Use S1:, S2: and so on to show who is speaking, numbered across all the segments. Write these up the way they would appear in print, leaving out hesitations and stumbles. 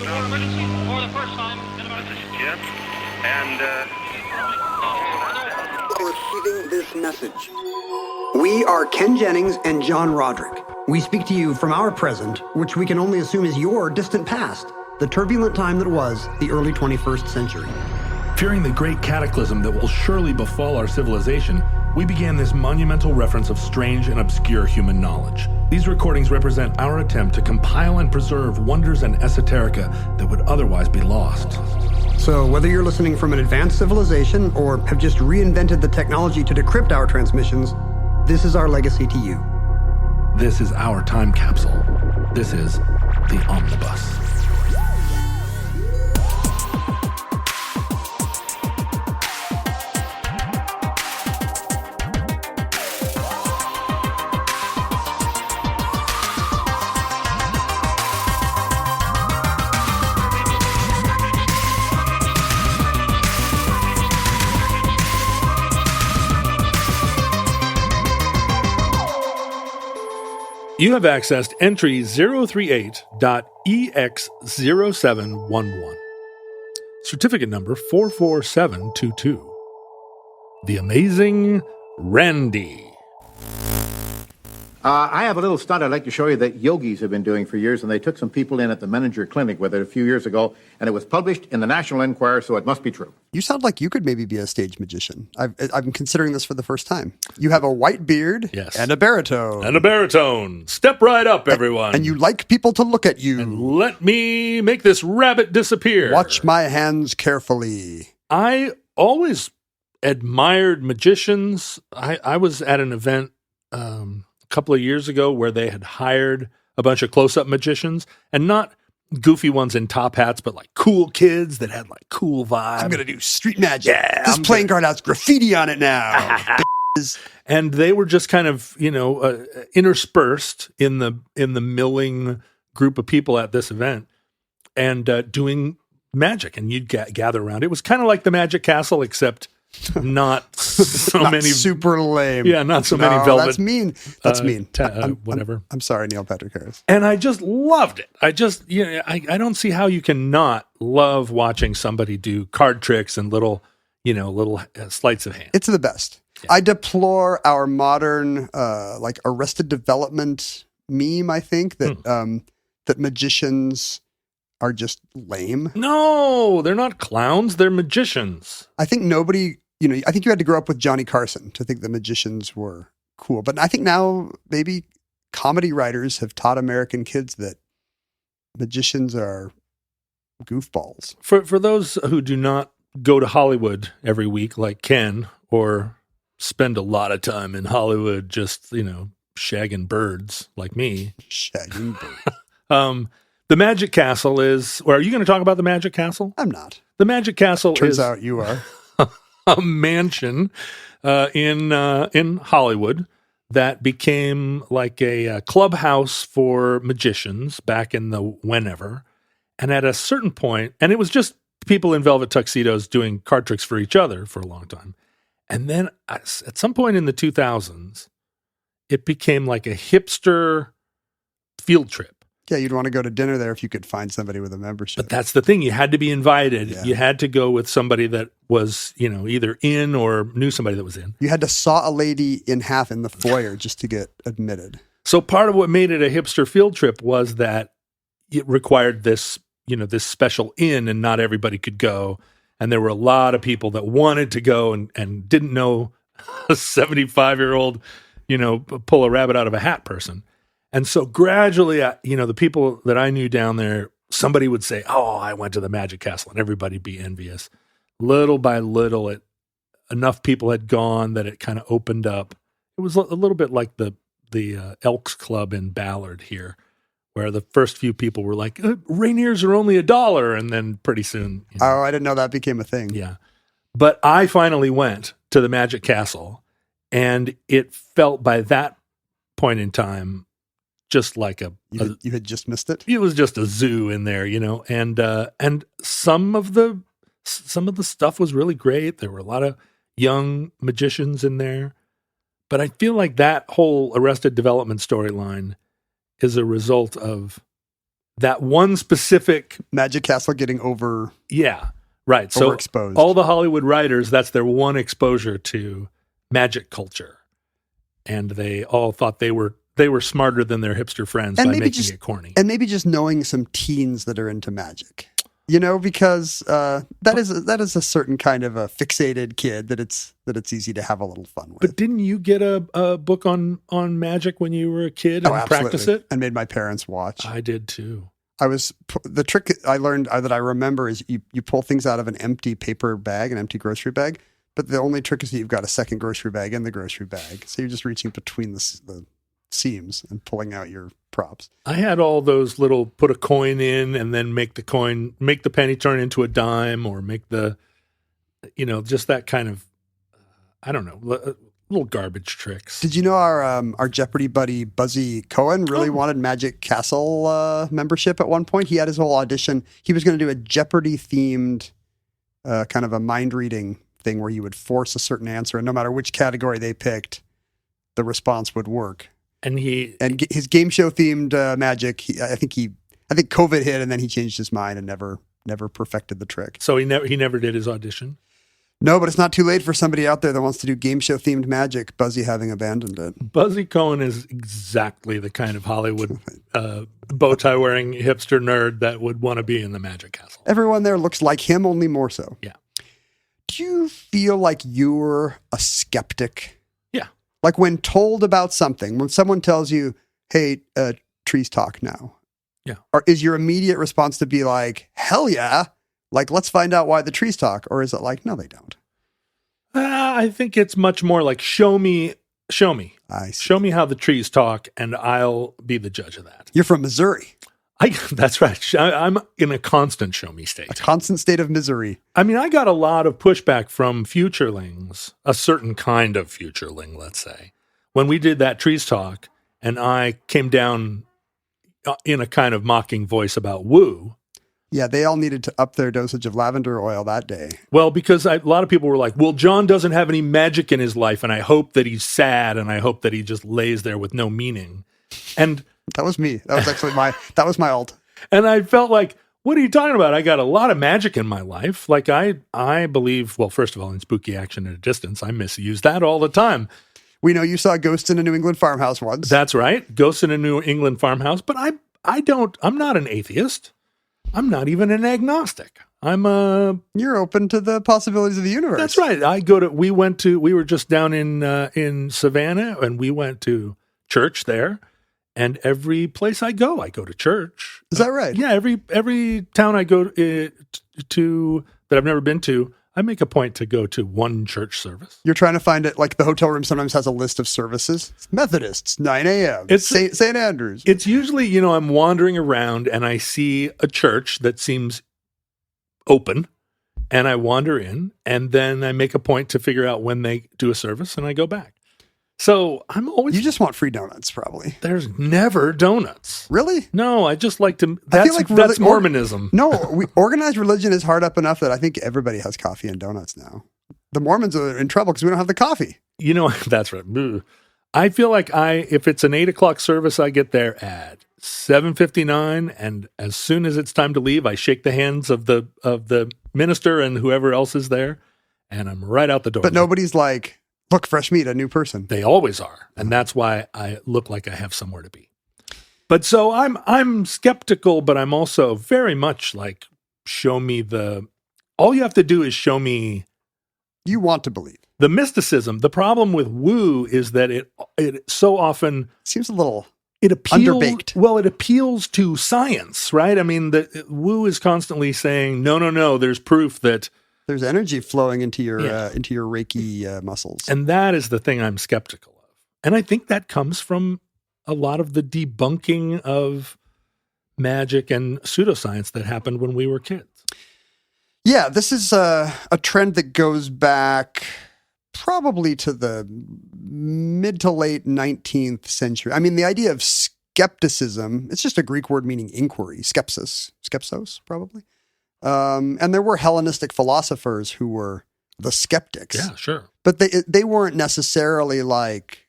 S1: emergency for the first time in about...
S2: This is Jim, and
S3: Receiving this message. We are Ken Jennings and John Roderick. We speak to you from our present, which we can only assume is your distant past, the turbulent time that was the early 21st century.
S4: Fearing the great cataclysm that will surely befall our civilization, we began this monumental reference of strange and obscure human knowledge. These recordings represent our attempt to compile and preserve wonders and esoterica that would otherwise be lost.
S3: So whether you're listening from an advanced civilization or have just reinvented the technology to decrypt our transmissions, this is our legacy to you.
S4: This is our time capsule. This is the Omnibus. You have accessed entry 038.EX0711. Certificate number 44722. The Amazing Randi.
S5: I have a little stunt I'd like to show you that yogis have been doing for years, and they took some people in at the Menninger Clinic with it a few years ago, and it was published in the National Enquirer, so it must be true.
S6: You sound like you could maybe be a stage magician. I'm considering this for the first time. You have a white beard and a baritone.
S4: And a baritone. Step right up, everyone.
S6: And you like people to look at you.
S4: And let me make this rabbit disappear.
S6: Watch my hands carefully.
S4: I always admired magicians. I was at an event a couple of years ago where they had hired a bunch of close-up magicians, and not goofy ones in top hats, but like cool kids that had like cool vibes.
S6: I'm going to do street magic.
S4: Yeah,
S6: this playing card has graffiti on it now.
S4: And they were just kind of, interspersed in the milling group of people at this event and doing magic, and you'd gather around. It was kind of like the Magic Castle, except not so many
S6: super lame.
S4: Yeah, not so many velvet.
S6: That's mean. That's mean.
S4: Whatever.
S6: I'm sorry, Neil Patrick Harris.
S4: And I just loved it. I don't see how you can not love watching somebody do card tricks and little sleights of hand.
S6: It's the best. Yeah. I deplore our modern Arrested Development meme. I think that that magicians are just lame.
S4: No, they're not clowns. They're magicians.
S6: I think nobody. I think you had to grow up with Johnny Carson to think the magicians were cool. But I think now maybe comedy writers have taught American kids that magicians are goofballs.
S4: For those who do not go to Hollywood every week like Ken, or spend a lot of time in Hollywood just, shagging birds like me.
S6: Shagging birds.
S4: The Magic Castle is, or are you going to talk about the Magic Castle?
S6: I'm not.
S4: The Magic Castle
S6: Turns out you are.
S4: A mansion in Hollywood that became like a clubhouse for magicians back in the whenever. And at a certain point, and it was just people in velvet tuxedos doing card tricks for each other for a long time. And then at some point in the 2000s, it became like a hipster field trip.
S6: Yeah, you'd want to go to dinner there if you could find somebody with a membership.
S4: But that's the thing. You had to be invited.
S6: Yeah.
S4: You had to go with somebody that was, either in or knew somebody that was in.
S6: You had to saw a lady in half in the foyer just to get admitted.
S4: So part of what made it a hipster field trip was that it required this, this special inn, and not everybody could go. And there were a lot of people that wanted to go and didn't know a 75-year-old, pull a rabbit out of a hat person. And so gradually, the people that I knew down there, somebody would say, "Oh, I went to the Magic Castle," and everybody'd be envious. Little by little, enough people had gone that it kind of opened up. It was a little bit like the Elks Club in Ballard here, where the first few people were like, "Rainiers are only $1," and then pretty soon.
S6: Oh, I didn't know that became a thing.
S4: Yeah, but I finally went to the Magic Castle, and it felt by that point in time just like
S6: you had just missed it.
S4: It was just a zoo in there, and some of the stuff was really great. There were a lot of young magicians in there, but I feel like that whole Arrested Development storyline is a result of that one specific,
S6: Magic Castle getting over.
S4: yeah, right. So
S6: Overexposed.
S4: all the Hollywood writers, that's their one exposure to magic culture. And they all thought they were smarter than their hipster friends by making it corny.
S6: And maybe just knowing some teens that are into magic. Because that is a certain kind of a fixated kid that it's easy to have a little fun with.
S4: But didn't you get a book on magic when you were a kid and practice it?
S6: And made my parents watch.
S4: I did too.
S6: The trick I learned that I remember is you pull things out of an empty paper bag, an empty grocery bag. But the only trick is that you've got a second grocery bag in the grocery bag. So you're just reaching between the seams and pulling out your props. I
S4: had all those little put a coin in and then make the penny turn into a dime, or make the, just that kind of, I don't know, little garbage tricks.
S6: Did you know our Jeopardy buddy Buzzy Cohen really wanted Magic Castle membership at one point? He had his whole audition. He was going to do a Jeopardy themed kind of a mind reading thing where you would force a certain answer, and no matter which category they picked, the response would work. And his game show themed magic. I think COVID hit, and then he changed his mind and never perfected the trick.
S4: So he never did his audition.
S6: No, but it's not too late for somebody out there that wants to do game show themed magic. Buzzy having abandoned it.
S4: Buzzy Cohen is exactly the kind of Hollywood bow tie wearing hipster nerd that would want to be in the Magic Castle.
S6: Everyone there looks like him, only more so.
S4: Yeah.
S6: Do you feel like you're a skeptic?
S4: Yeah.
S6: Like when told about something, when someone tells you, hey, trees talk now.
S4: Yeah.
S6: Or is your immediate response to be like, hell yeah, like let's find out why the trees talk? Or is it like, no, they don't?
S4: I think it's much more like, show me.
S6: I see.
S4: Show me how the trees talk, and I'll be the judge of that.
S6: You're from Missouri.
S4: That's right. I'm in a constant show me state.
S6: A constant state of misery.
S4: I mean, I got a lot of pushback from futurelings, a certain kind of futureling, let's say, when we did that trees talk, and I came down in a kind of mocking voice about woo.
S6: Yeah, they all needed to up their dosage of lavender oil that day.
S4: Well, because a lot of people were like, well, John doesn't have any magic in his life, and I hope that he's sad, and I hope that he just lays there with no meaning. And
S6: that was me. That was actually my alt.
S4: And I felt like, what are you talking about? I got a lot of magic in my life. Like I believe, well, first of all, in spooky action at a distance, I misuse that all the time.
S6: We know you saw a ghost in a New England farmhouse once.
S4: That's right. Ghosts in a New England farmhouse. But I'm not an atheist. I'm not even an agnostic.
S6: You're open to the possibilities of the universe.
S4: That's right. We were just down in Savannah, and we went to church there. And every place I go to church.
S6: Is that right?
S4: Yeah. Every town I go to that I've never been to, I make a point to go to one church service.
S6: You're trying to find it, like the hotel room sometimes has a list of services. It's Methodists, 9 a.m. It's St. Andrews.
S4: It's usually, I'm wandering around and I see a church that seems open, and I wander in, and then I make a point to figure out when they do a service, and I go back. So I'm always...
S6: You just want free donuts, probably.
S4: There's never donuts.
S6: Really?
S4: No, I just like to... That's Mormonism.
S6: Organized religion is hard up enough that I think everybody has coffee and donuts now. The Mormons are in trouble because we don't have the coffee.
S4: That's right. I feel like if it's an 8 o'clock service, I get there at 7:59, and as soon as it's time to leave, I shake the hands of the minister and whoever else is there, and I'm right out the door.
S6: But nobody's like... Look, fresh meat, a new person.
S4: They always are. And that's why I look like I have somewhere to be. But so I'm skeptical, but I'm also very much like, show me all you have to do is show me.
S6: You want to believe.
S4: The mysticism. The problem with woo is that it so often
S6: seems a little
S4: underbaked. Well, it appeals to science, right? I mean, the woo is constantly saying, no, there's proof that
S6: there's energy flowing into your Reiki muscles.
S4: And that is the thing I'm skeptical of. And I think that comes from a lot of the debunking of magic and pseudoscience that happened when we were kids.
S6: Yeah, this is a trend that goes back probably to the mid to late 19th century. I mean, the idea of skepticism, it's just a Greek word meaning inquiry, skepsis, probably. And there were Hellenistic philosophers who were the skeptics.
S4: Yeah, sure.
S6: But they weren't necessarily like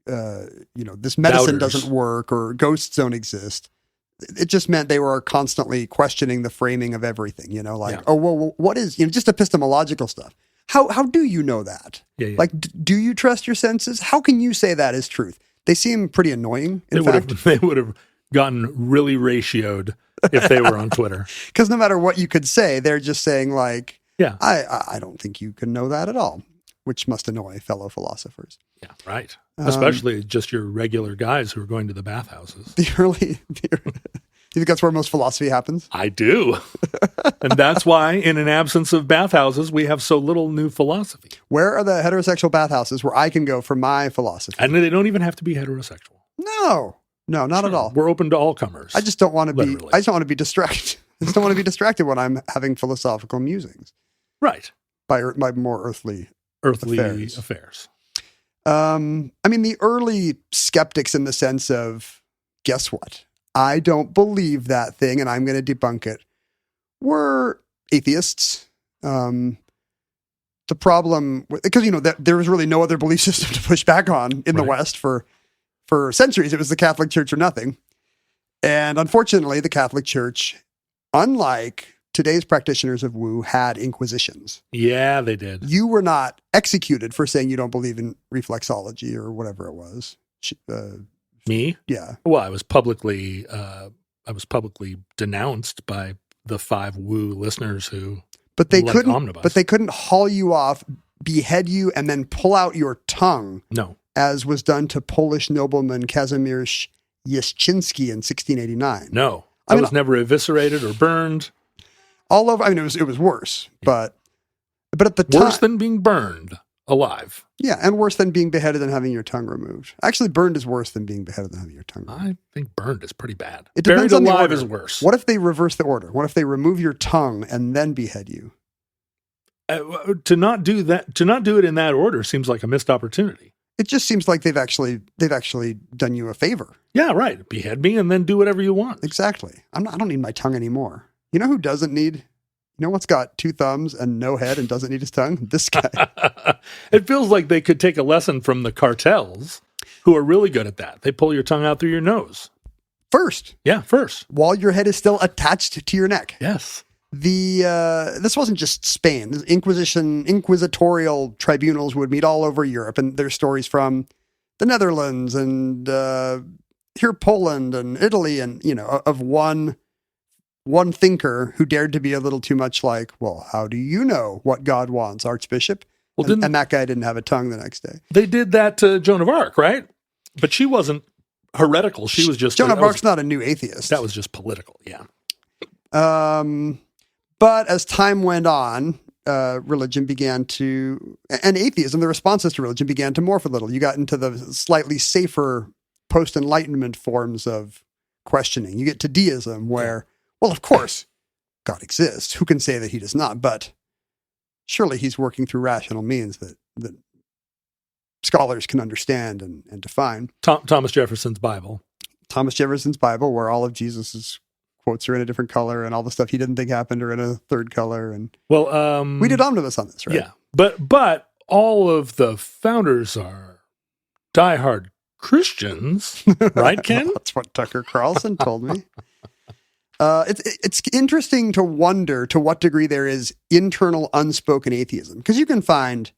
S6: this medicine
S4: Doubters.
S6: doesn't work or ghosts don't exist. It just meant they were constantly questioning the framing of everything, oh, well, what is, just epistemological stuff. How do you know that?
S4: Yeah.
S6: Like, do you trust your senses? How can you say that is truth? They seem pretty annoying, in fact.
S4: They would have gotten really ratioed if they were on Twitter.
S6: Because no matter what you could say, they're just saying like,
S4: Yeah.
S6: I don't think you can know that at all, which must annoy fellow philosophers.
S4: Yeah, right. Especially just your regular guys who are going to the bathhouses.
S6: You think that's where most philosophy happens?
S4: I do. And that's why, in an absence of bathhouses, we have so little new philosophy.
S6: Where are the heterosexual bathhouses where I can go for my philosophy?
S4: And they don't even have to be heterosexual.
S6: No, not at all.
S4: We're open to all comers.
S6: I just don't want to be.
S4: Literally.
S6: I just don't want to be distracted. I just don't want to be distracted when I'm having philosophical musings
S4: Right.
S6: by more earthly
S4: affairs.
S6: The early skeptics, in the sense of, guess what? I don't believe that thing, and I'm going to debunk it, were atheists. The problem, because there was really no other belief system to push back on in the West for centuries. It was the Catholic Church or nothing. And unfortunately, the Catholic Church, unlike today's practitioners of woo, had inquisitions.
S4: Yeah, they did.
S6: You were not executed for saying you don't believe in reflexology or whatever it was.
S4: Me?
S6: Yeah.
S4: Well, I was publicly denounced by the 5 woo listeners who
S6: But they
S4: liked
S6: couldn't.
S4: Omnibus.
S6: But they couldn't haul you off, behead you, and then pull out your tongue.
S4: No.
S6: As was done to Polish nobleman Kazimierz Yeszczynski in 1689.
S4: No. I was never eviscerated or burned.
S6: All over. It was worse, but at the time,
S4: Worse than being burned alive.
S6: Yeah, and worse than being beheaded and having your tongue removed. Actually, burned is worse than being beheaded and having your tongue removed.
S4: I think burned is pretty bad.
S6: It depends
S4: Buried
S6: on the
S4: alive
S6: order.
S4: is worse.
S6: What if they reverse the order? What if they remove your tongue and then behead you?
S4: To not do it in that order seems like a missed opportunity.
S6: It just seems like they've actually done you a favor.
S4: Yeah, right. Behead me and then do whatever you want.
S6: Exactly. I don't need my tongue anymore. You know who doesn't need? You know what's got 2 thumbs and no head and doesn't need his tongue? This guy.
S4: It feels like they could take a lesson from the cartels, who are really good at that. They pull your tongue out through your nose.
S6: First.
S4: Yeah, first.
S6: While your head is still attached to your neck.
S4: Yes.
S6: This wasn't just Spain. Inquisitorial tribunals would meet all over Europe, and there's stories from the Netherlands and here Poland and Italy, and of one thinker who dared to be a little too much like, well, how do you know what God wants, Archbishop?
S4: Well,
S6: and that guy didn't have a tongue the next day.
S4: They did that to Joan of Arc, right? But she wasn't heretical. She was just
S6: Joan of Arc's not a new atheist.
S4: That was just political, yeah.
S6: But as time went on, religion began to, and atheism, the responses to religion began to morph a little. You got into the slightly safer post-Enlightenment forms of questioning. You get to deism, where, well, of course, God exists. Who can say that he does not? But surely he's working through rational means that scholars can understand and define.
S4: Thomas Jefferson's Bible.
S6: Thomas Jefferson's Bible, where all of Jesus's quotes are in a different color, and all the stuff he didn't think happened are in a third color. And we did Omnibus on this, right?
S4: Yeah, but all of the founders are diehard Christians, right, Ken?
S6: That's what Tucker Carlson told me. It's interesting to wonder to what degree there is internal unspoken atheism, because you can find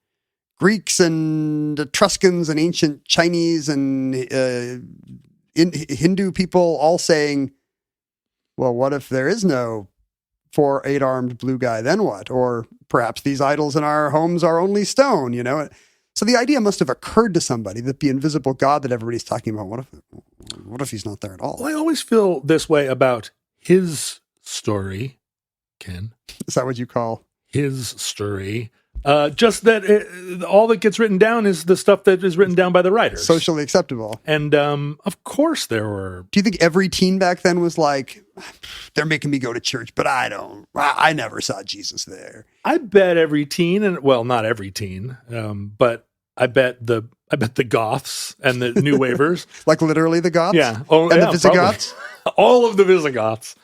S6: Greeks and Etruscans and ancient Chinese and Hindu people all saying, well, what if there is no 4 8-armed blue guy? Then what? Or perhaps these idols in our homes are only stone, So the idea must have occurred to somebody that the invisible God that everybody's talking about, what if he's not there at all?
S4: Well, I always feel this way about his story, Ken.
S6: Is that what you call
S4: his story? Just that all that gets written down is the stuff that is written down by the writers.
S6: Socially acceptable.
S4: And of course there were...
S6: Do you think every teen back then was like, they're making me go to church, but I never saw Jesus there?
S4: I bet every teen, and well, not every teen, but I bet the Goths and the New Wavers.
S6: Like literally the Goths?
S4: Yeah.
S6: The Visigoths?
S4: All of the Visigoths.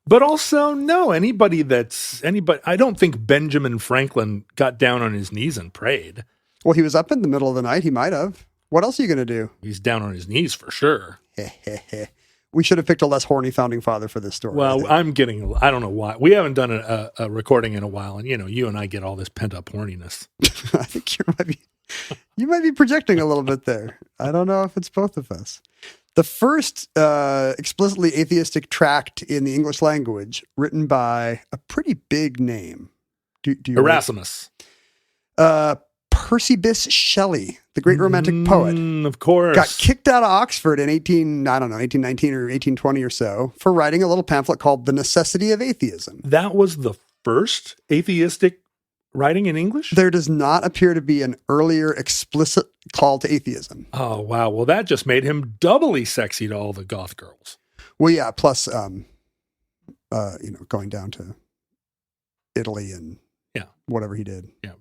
S4: But also, no, anybody, I don't think Benjamin Franklin got down on his knees and prayed.
S6: Well, he was up in the middle of the night. He might have. What else are you going to do?
S4: He's down on his knees for sure.
S6: We should have picked a less horny founding father for this story.
S4: Well, I don't know why. We haven't done a recording in a while, and you and I get all this pent up horniness.
S6: I think you might be projecting a little bit there. I don't know if it's both of us. The first explicitly atheistic tract in the English language, written by a pretty big name. Do you
S4: Erasmus.
S6: Percy Bysshe Shelley, the great romantic poet.
S4: Of course.
S6: Got kicked out of Oxford in 1819 or 1820 or so for writing a little pamphlet called The Necessity of Atheism.
S4: That was the first atheistic writing in English?
S6: There does not appear to be an earlier explicit call to atheism.
S4: Oh, wow. Well, that just made him doubly sexy to all the goth girls.
S6: Well, yeah, plus, going down to Italy and whatever he did.
S4: Yeah.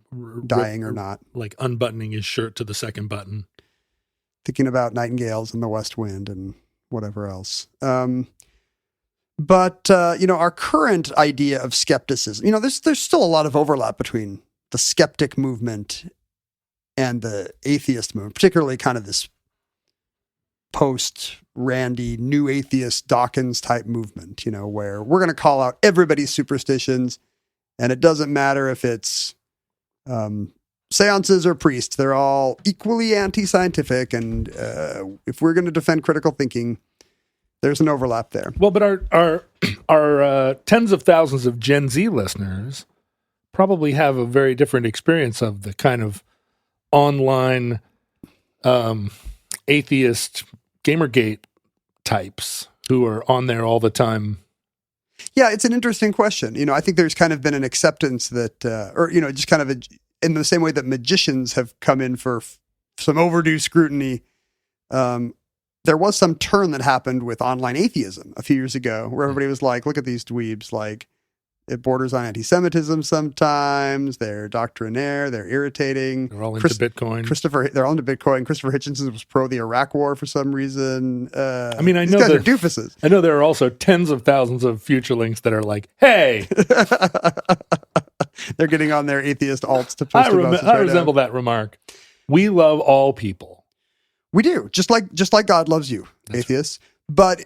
S6: Dying or not.
S4: Like unbuttoning his shirt to the second button.
S6: Thinking about nightingales and the west wind and whatever else. But our current idea of skepticism, there's still a lot of overlap between the skeptic movement and the atheist movement, particularly kind of this post-Randi, new atheist Dawkins type movement, where we're going to call out everybody's superstitions. And it doesn't matter if it's seances or priests. They're all equally anti-scientific. And if we're going to defend critical thinking, there's an overlap there.
S4: Well, but our tens of thousands of Gen Z listeners probably have a very different experience of the kind of online atheist Gamergate types who are on there all the time.
S6: Yeah, it's an interesting question. I think there's kind of been an acceptance that, just kind of in the same way that magicians have come in for some overdue scrutiny. There was some turn that happened with online atheism a few years ago where everybody was like, look at these dweebs, like it borders on anti-Semitism sometimes. They're doctrinaire. They're irritating.
S4: They're all into Bitcoin.
S6: They're all into Bitcoin. Christopher Hitchens was pro the Iraq War for some reason.
S4: I know
S6: these guys are doofuses.
S4: I know there are also tens of thousands of future links that are like, hey.
S6: They're getting on their atheist alts to post about this.
S4: I resemble that remark. We love all people.
S6: We do, just like God loves you, atheists. Right.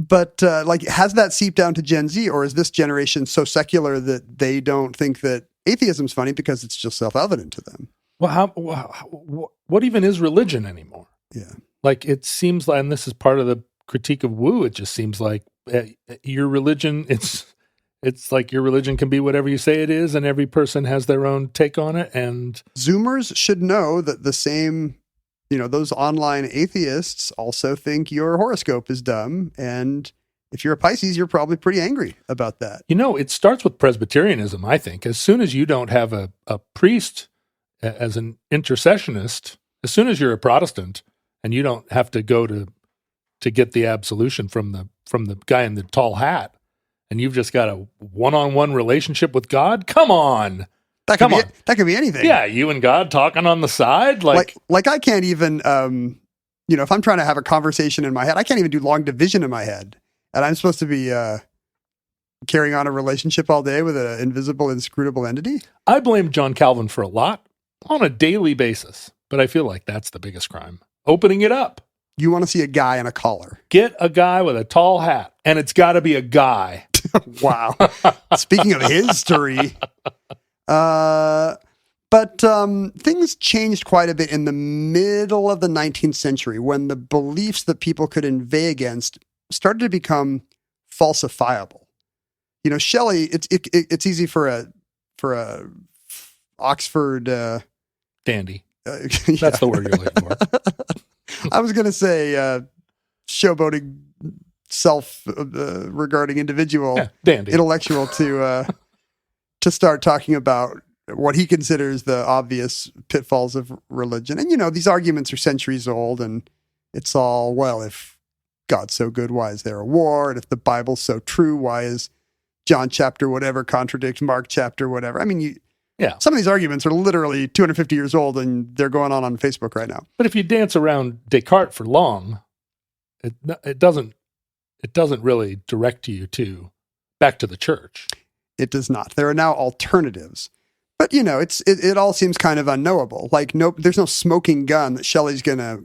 S6: But has that seeped down to Gen Z, or is this generation so secular that they don't think that atheism's funny because it's just self-evident to them?
S4: Well, what even is religion anymore?
S6: Yeah,
S4: like it seems like, and this is part of the critique of woo. It just seems like your religion. It's like your religion can be whatever you say it is, and every person has their own take on it. And
S6: Zoomers should know that the same. Those online atheists also think your horoscope is dumb. And if you're a Pisces, you're probably pretty angry about that.
S4: It starts with Presbyterianism, I think. As soon as you don't have a priest as an intercessionist, as soon as you're a Protestant and you don't have to go to get the absolution from the guy in the tall hat, and you've just got a one-on-one relationship with God, come on.
S6: That could be anything.
S4: Yeah, you and God talking on the side,
S6: like I can't even, if I'm trying to have a conversation in my head, I can't even do long division in my head, and I'm supposed to be carrying on a relationship all day with an invisible, inscrutable entity.
S4: I blame John Calvin for a lot on a daily basis, but I feel like that's the biggest crime. Opening it up.
S6: You want to see a guy in a collar? Get
S4: a guy with a tall hat, and it's got to be a guy.
S6: Wow. Speaking of history. But things changed quite a bit in the middle of the 19th century when the beliefs that people could inveigh against started to become falsifiable. Shelley, it's easy for a Oxford
S4: dandy. That's the word you're looking for.
S6: I was going to say showboating self-regarding individual
S4: dandy
S6: intellectual to start talking about what he considers the obvious pitfalls of religion. And, these arguments are centuries old, and it's all, well, if God's so good, why is there a war? And if the Bible's so true, why is John chapter whatever contradict Mark chapter whatever? I mean, some of these arguments are literally 250 years old, and they're going on Facebook right now.
S4: But if you dance around Descartes for long, it doesn't really direct you back to the church.
S6: It does not. There are now alternatives. But it all seems kind of unknowable. Like there's no smoking gun that Shelley's gonna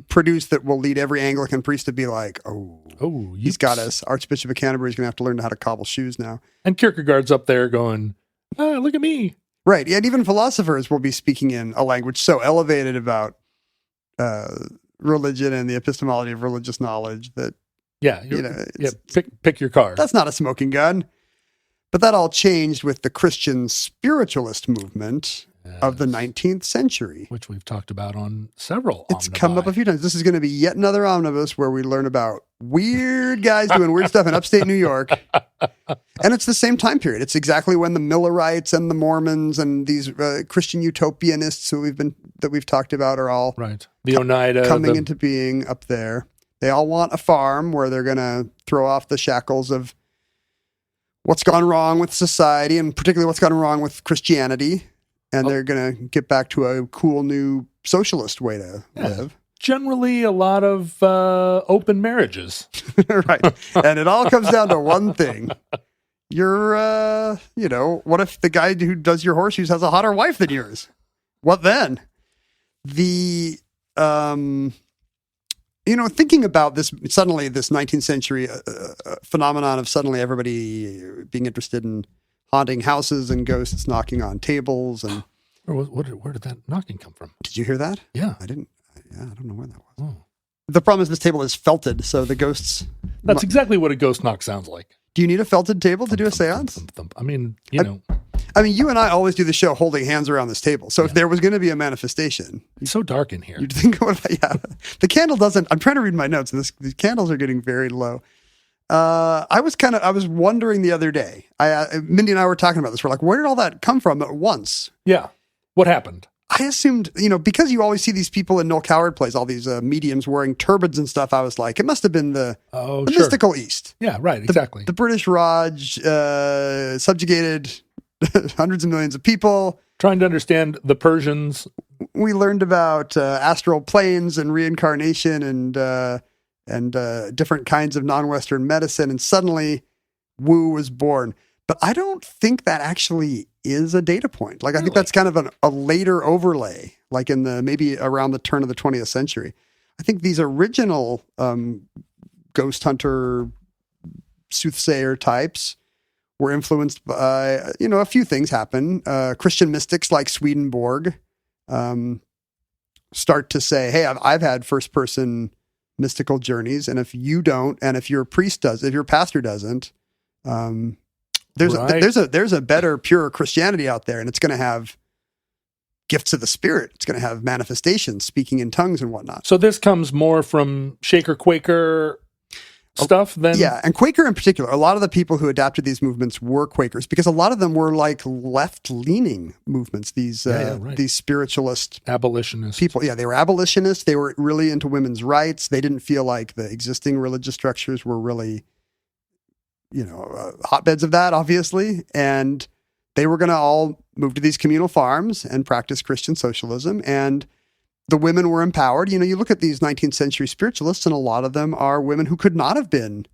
S6: produce that will lead every Anglican priest to be like, oh, he's got us. Archbishop of Canterbury's gonna have to learn how to cobble shoes now.
S4: And Kierkegaard's up there going, look at me.
S6: Right, and even philosophers will be speaking in a language so elevated about religion and the epistemology of religious knowledge that
S4: pick your card.
S6: That's not a smoking gun. But that all changed with the Christian spiritualist movement of the 19th century.
S4: Which we've talked about on several
S6: It's come up a few times. This is going to be yet another omnibus where we learn about weird guys doing weird stuff in upstate New York. And it's the same time period. It's exactly when the Millerites and the Mormons and these Christian utopianists that we've talked about are all
S4: the Oneida
S6: coming into being up there. They all want a farm where they're going to throw off the shackles of what's gone wrong with society, and particularly what's gone wrong with Christianity, and they're going to get back to a cool new socialist way to live.
S4: Generally, a lot of open marriages.
S6: Right. And it all comes down to one thing. You're, what if the guy who does your horseshoes has a hotter wife than yours? What then? Thinking about this 19th century phenomenon of suddenly everybody being interested in haunting houses and ghosts knocking on tables and
S4: where did that knocking come from?
S6: Did you hear that?
S4: Yeah,
S6: I didn't. I don't know where that was. Oh. The problem is this table is felted, so the ghosts.
S4: That's exactly what a ghost knock sounds like.
S6: Do you need a felted table to do a seance?
S4: I mean,
S6: you and I always do the show holding hands around this table. So if there was going to be a manifestation,
S4: it's so dark in here.
S6: You'd think, the candle doesn't. I'm trying to read my notes, and these candles are getting very low. I was wondering the other day. Mindy and I were talking about this. We're like, where did all that come from at once?
S4: Yeah, what happened?
S6: I assumed, because you always see these people in Noel Coward plays, all these mediums wearing turbans and stuff. I was like, it must have been the mystical East.
S4: Yeah, right, exactly.
S6: The British Raj subjugated hundreds of millions of people.
S4: Trying to understand the Persians.
S6: We learned about astral planes and reincarnation and different kinds of non-Western medicine, and suddenly Wu was born. But I don't think that actually is a data point. Like, I think that's kind of a later overlay, like maybe around the turn of the 20th century. I think these original ghost hunter, soothsayer types were influenced by, a few things happen. Christian mystics like Swedenborg start to say, hey, I've had first-person mystical journeys, and if you don't, and if your priest does, if your pastor doesn't, there's a better, pure Christianity out there, and it's going to have gifts of the Spirit. It's going to have manifestations, speaking in tongues and whatnot.
S4: So this comes more from Shaker Quaker stuff then?
S6: Yeah, and Quaker in particular. A lot of the people who adapted these movements were Quakers, because a lot of them were like left-leaning movements, these spiritualist
S4: abolitionists
S6: people. Yeah, they were abolitionists. They were really into women's rights. They didn't feel like the existing religious structures were really hotbeds of that, obviously. And they were going to all move to these communal farms and practice Christian socialism. And the women were empowered. You look at these 19th century spiritualists, and a lot of them are women who could not have been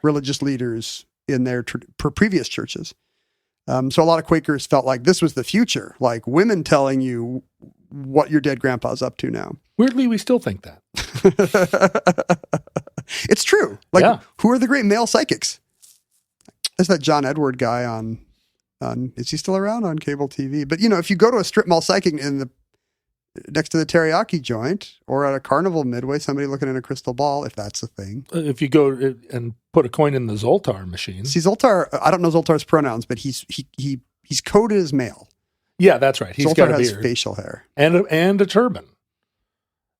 S6: religious leaders in their previous churches. So a lot of Quakers felt like this was the future, like women telling you what your dead grandpa's up to now.
S4: Weirdly, we still think that.
S6: It's true. Like, who are the great male psychics? There's that John Edward guy on, is he still around on cable TV? But, if you go to a strip mall psychic next to the teriyaki joint, or at a carnival midway, somebody looking in a crystal ball, if that's a thing.
S4: If you go and put a coin in the Zoltar machine.
S6: See, Zoltar, I don't know Zoltar's pronouns, but he's coded as male.
S4: Yeah, that's right. He's
S6: Zoltar
S4: got a
S6: has
S4: beard.
S6: facial hair.
S4: And a turban.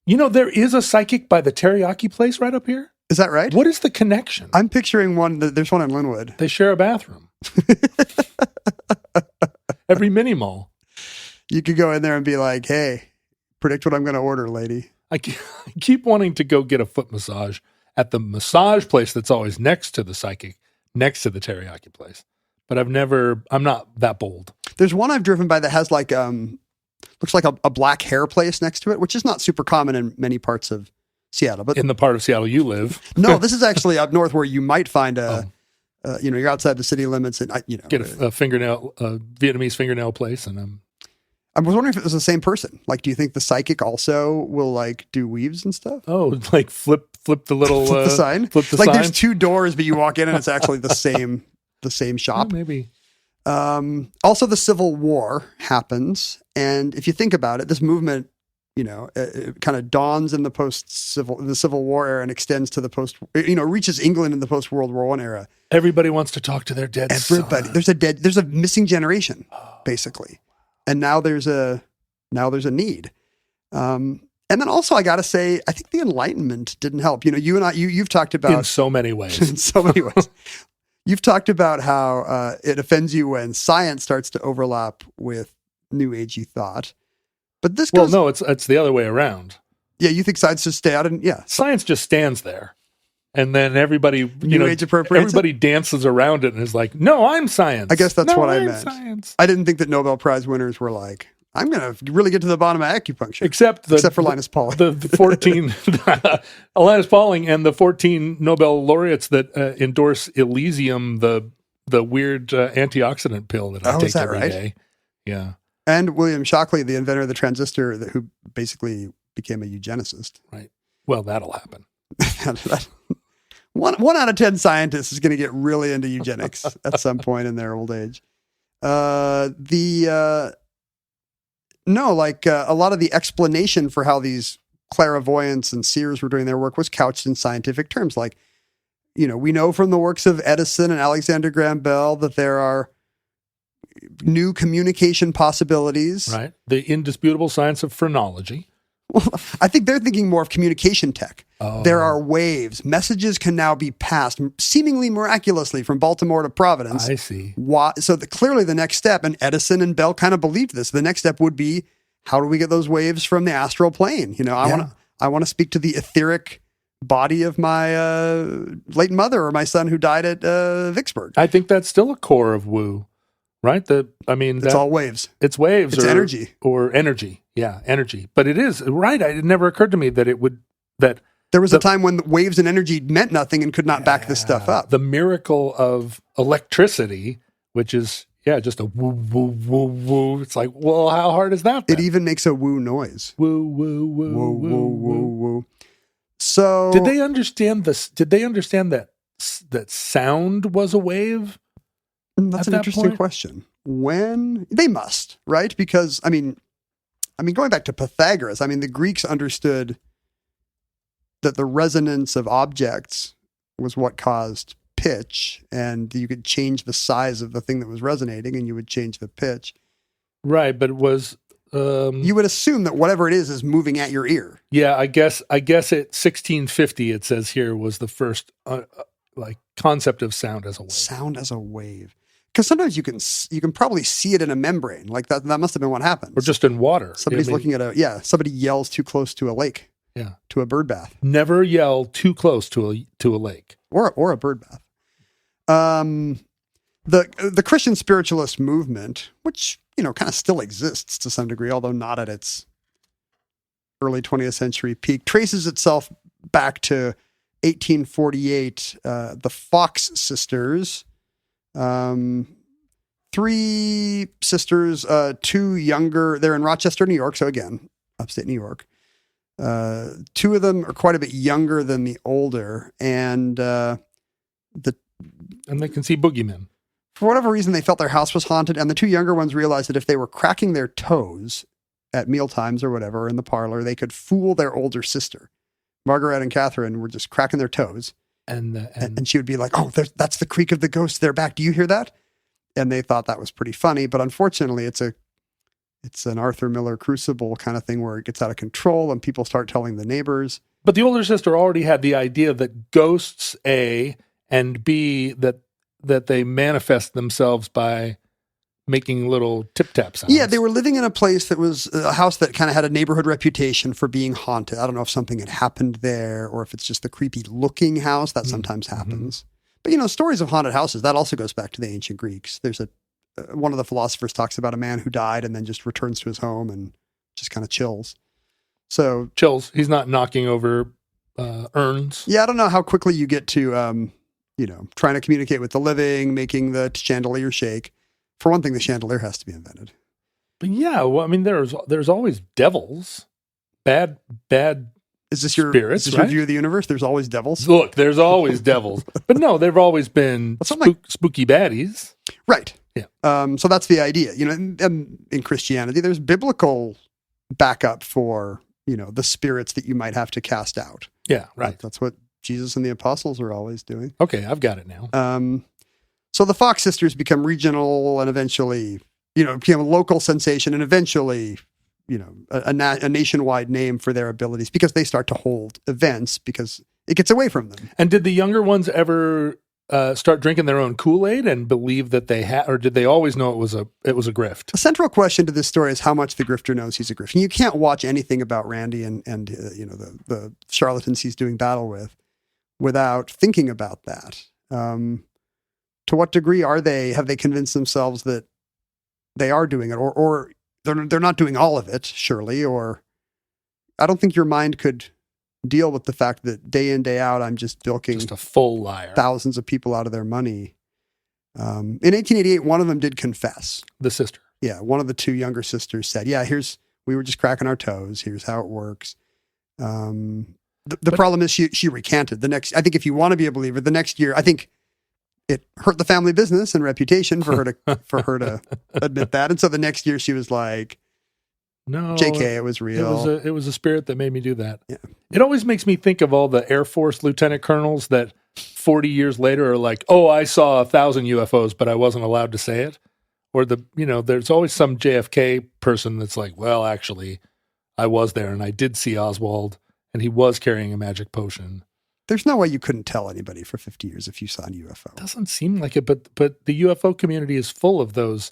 S4: There is a psychic by the teriyaki place right up here.
S6: Is that right?
S4: What is the connection?
S6: I'm picturing one. There's one in Linwood.
S4: They share a bathroom. Every mini mall.
S6: You could go in there and be like, hey, predict what I'm going to order, lady.
S4: I keep wanting to go get a foot massage at the massage place that's always next to the psychic, next to the teriyaki place. But I'm not that bold.
S6: There's one I've driven by that has like, looks like a black hair place next to it, which is not super common in many parts of Seattle. But
S4: in the part of Seattle you live.
S6: No, this is actually up north where you might find you're outside the city limits, and
S4: Get a Vietnamese fingernail place, and
S6: I was wondering if it was the same person. Like, do you think the psychic also will like do weaves and stuff?
S4: oh, like flip the little
S6: Flip the sign.
S4: flip the
S6: Like,
S4: sign.
S6: there's two doors, but you walk in and it's actually the same
S4: Oh,
S6: shop.
S4: maybe.
S6: Also, the Civil War happens, and if you think about it, this movement, it kind of dawns in the Civil War era and extends to the reaches England in the post World War I era.
S4: Everybody wants to talk to their dead
S6: Everybody,
S4: son.
S6: there's a missing generation, basically, and now there's a need. And then also, I got to say, I think the Enlightenment didn't help. You and I, you've talked about
S4: in so many ways.
S6: in so many ways. You've talked about how it offends you when science starts to overlap with New Agey thought. But this goes...
S4: Well, no, it's the other way around.
S6: Yeah, you think science should stay out, and
S4: Science just stands there. And then everybody,
S6: New Age appropriates
S4: everybody dances around it and is like, no, I'm science.
S6: I guess that's what I
S4: I'm
S6: meant.
S4: Science.
S6: I didn't think that Nobel Prize winners were like, I'm going to really get to the bottom of acupuncture.
S4: Except
S6: for Linus Pauling.
S4: The 14, Linus Pauling and the 14 Nobel laureates that endorse Elysium, the weird antioxidant pill that I take every day. Yeah.
S6: And William Shockley, the inventor of the transistor, who basically became a eugenicist.
S4: Right. Well, that'll happen.
S6: One out of 10 scientists is going to get really into eugenics at some point in their old age. A lot of the explanation for how these clairvoyants and seers were doing their work was couched in scientific terms. Like, we know from the works of Edison and Alexander Graham Bell that there are new communication possibilities.
S4: Right. The indisputable science of phrenology.
S6: Well, I think they're thinking more of communication tech.
S4: Oh.
S6: There are waves. Messages can now be passed seemingly miraculously from Baltimore to Providence.
S4: I see.
S6: So clearly the next step, and Edison and Bell kind of believed this, the next step would be, how do we get those waves from the astral plane? I want to speak to the etheric body of my late mother or my son who died at Vicksburg.
S4: I think that's still a core of woo, right?
S6: It's all waves.
S4: It's waves.
S6: It's energy.
S4: Or energy. Yeah, energy. But it is, right. It never occurred to me that
S6: there was a time when waves and energy meant nothing and could not back this stuff up.
S4: The miracle of electricity, which is, just a woo, woo, woo, woo. It's like, well, how hard is that then?
S6: It even makes a woo noise.
S4: Woo, woo, woo,
S6: woo,
S4: woo,
S6: woo, woo, woo. So
S4: did they understand this? Did they understand that sound was a wave?
S6: That's an interesting question. When they must, right? Because I mean, going back to Pythagoras, the Greeks understood that the resonance of objects was what caused pitch, and you could change the size of the thing that was resonating, and you would change the pitch.
S4: Right, but it was.
S6: You would assume that whatever it is moving at your ear.
S4: Yeah, I guess at 1650, it says here, was the first concept of sound as a wave.
S6: Sound as a wave. Because sometimes you can probably see it in a membrane. Like that must have been what happened.
S4: Or just in water.
S6: Somebody's looking at somebody yells too close to a lake.
S4: Yeah.
S6: To a bird bath.
S4: Never yell too close to a lake.
S6: Or a bird bath. The Christian spiritualist movement, which, kind of still exists to some degree, although not at its early 20th century peak, traces itself back to 1848. The Fox sisters, 3 sisters, 2 younger, they're in Rochester, New York. So again, upstate New York. 2 of them are quite a bit younger than the older, and they
S4: can see boogeymen.
S6: For whatever reason, they felt their house was haunted, and the 2 younger ones realized that if they were cracking their toes at mealtimes or whatever in the parlor, they could fool their older sister. Margaret and Catherine were just cracking their toes, and she would be like, "Oh, that's the creak of the ghost. They're back. Do you hear that?" And they thought that was pretty funny, but unfortunately, it's an Arthur Miller Crucible kind of thing where it gets out of control and people start telling the neighbors.
S4: But the older sister already had the idea that ghosts, A, and B, that they manifest themselves by making little tip-tap sounds.
S6: Yeah, they were living in a place that was a house that kind of had a neighborhood reputation for being haunted. I don't know if something had happened there or if it's just the creepy-looking house. That sometimes happens. But, stories of haunted houses, that also goes back to the ancient Greeks. There's one of the philosophers talks about a man who died and then just returns to his home and just kind of chills. So
S4: chills. He's not knocking over urns.
S6: Yeah, I don't know how quickly you get to trying to communicate with the living, making the chandelier shake. For one thing, the chandelier has to be invented.
S4: But yeah, well, I mean, there's always devils, bad
S6: Is this your
S4: spirits,
S6: your
S4: right?
S6: view of the universe? There's always devils?
S4: Look, there's always devils. But no, there've always been
S6: something
S4: spooky baddies.
S6: Right.
S4: Yeah.
S6: So that's the idea. In Christianity, there's biblical backup for, the spirits that you might have to cast out.
S4: Yeah, right.
S6: That's what Jesus and the apostles are always doing.
S4: Okay, I've got it now.
S6: So the Fox sisters become regional and eventually, became a local sensation and eventually, a nationwide name for their abilities because they start to hold events because it gets away from them.
S4: And did the younger ones ever start drinking their own Kool-Aid and believe that they had, or did they always know it was a grift?
S6: The central question to this story is how much the grifter knows he's a grifter. And you can't watch anything about Randi and the charlatans he's doing battle with without thinking about that. To what degree have they convinced themselves that they are doing it, or they're not doing all of it, surely, or I don't think your mind could deal with the fact that day in, day out, I'm just bilking
S4: Just a full liar.
S6: thousands of people out of their money. In 1888, one of them did confess.
S4: The sister.
S6: Yeah, one of the two younger sisters said, yeah, we were just cracking our toes. Here's how it works. The problem is she recanted. I think if you want to be a believer, the next year, I think it hurt the family business and reputation for her to admit that. And so the next year she was like,
S4: no,
S6: JK, it was real.
S4: It was a spirit that made me do that.
S6: Yeah.
S4: It always makes me think of all the Air Force lieutenant colonels that 40 years later are like, oh, I saw 1,000 UFOs, but I wasn't allowed to say it. Or there's always some JFK person that's like, well, actually, I was there and I did see Oswald and he was carrying a magic potion.
S6: There's no way you couldn't tell anybody for 50 years if you saw an UFO.
S4: Doesn't seem like it, but the UFO community is full of those.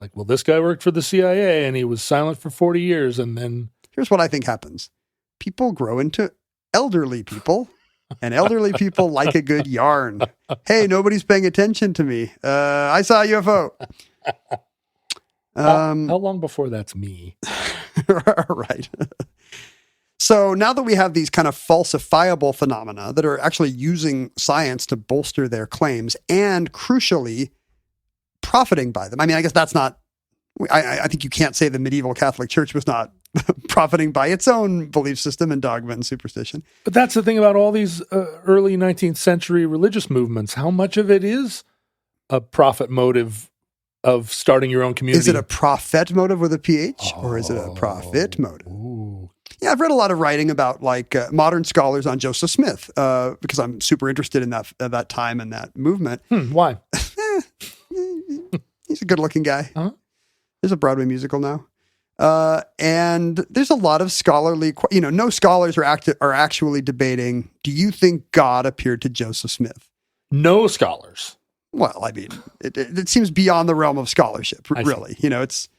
S4: Like, well, this guy worked for the CIA and he was silent for 40 years. And then
S6: here's what I think happens. People grow into elderly people and elderly people like a good yarn. Hey, nobody's paying attention to me. I saw a UFO.
S4: How long before that's me?
S6: Right. So now that we have these kind of falsifiable phenomena that are actually using science to bolster their claims and crucially profiting by them. I mean, I guess that's not, I think you can't say the medieval Catholic Church was not profiting by its own belief system and dogma and superstition.
S4: But that's the thing about all these early 19th century religious movements. How much of it is a profit motive of starting your own community?
S6: Is it a prophet motive with a PH or is it a profit motive?
S4: Ooh.
S6: Yeah, I've read a lot of writing about modern scholars on Joseph Smith because I'm super interested in that time and that movement.
S4: Why?
S6: He's a good-looking guy.
S4: Uh-huh.
S6: There's a Broadway musical now. And there's a lot of scholarly, no scholars are actually debating, do you think God appeared to Joseph Smith?
S4: No scholars.
S6: Well, I mean, it seems beyond the realm of scholarship, really. It's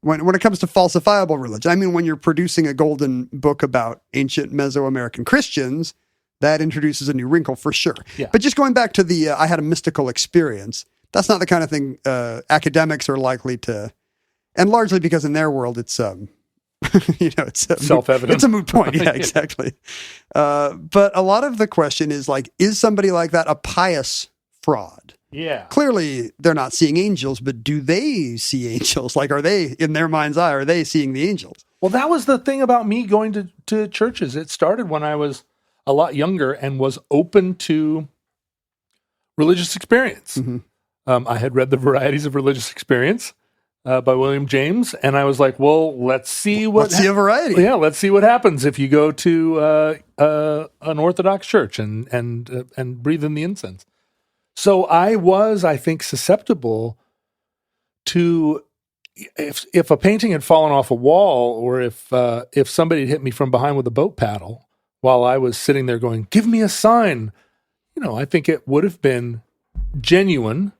S6: when it comes to falsifiable religion. I mean, when you're producing a golden book about ancient Mesoamerican Christians, that introduces a new wrinkle for sure.
S4: Yeah.
S6: But just going back to I had a mystical experience, that's not the kind of thing academics are likely to, and largely because in their world it's it's
S4: self-evident.
S6: It's a moot point. Yeah, exactly. But a lot of the question is is somebody like that a pious fraud?
S4: Yeah.
S6: Clearly they're not seeing angels, but do they see angels? Are they, in their mind's eye, are they seeing the angels?
S4: Well, that was the thing about me going to churches. It started when I was a lot younger and was open to religious experience.
S6: Mm-hmm.
S4: I had read The Varieties of Religious Experience by William James, and I was like, well, let's see
S6: a variety.
S4: Yeah, let's see what happens if you go to an Orthodox church and breathe in the incense. So I was, I think, susceptible to if a painting had fallen off a wall, or if somebody had hit me from behind with a boat paddle while I was sitting there going, "Give me a sign," I think it would have been genuine,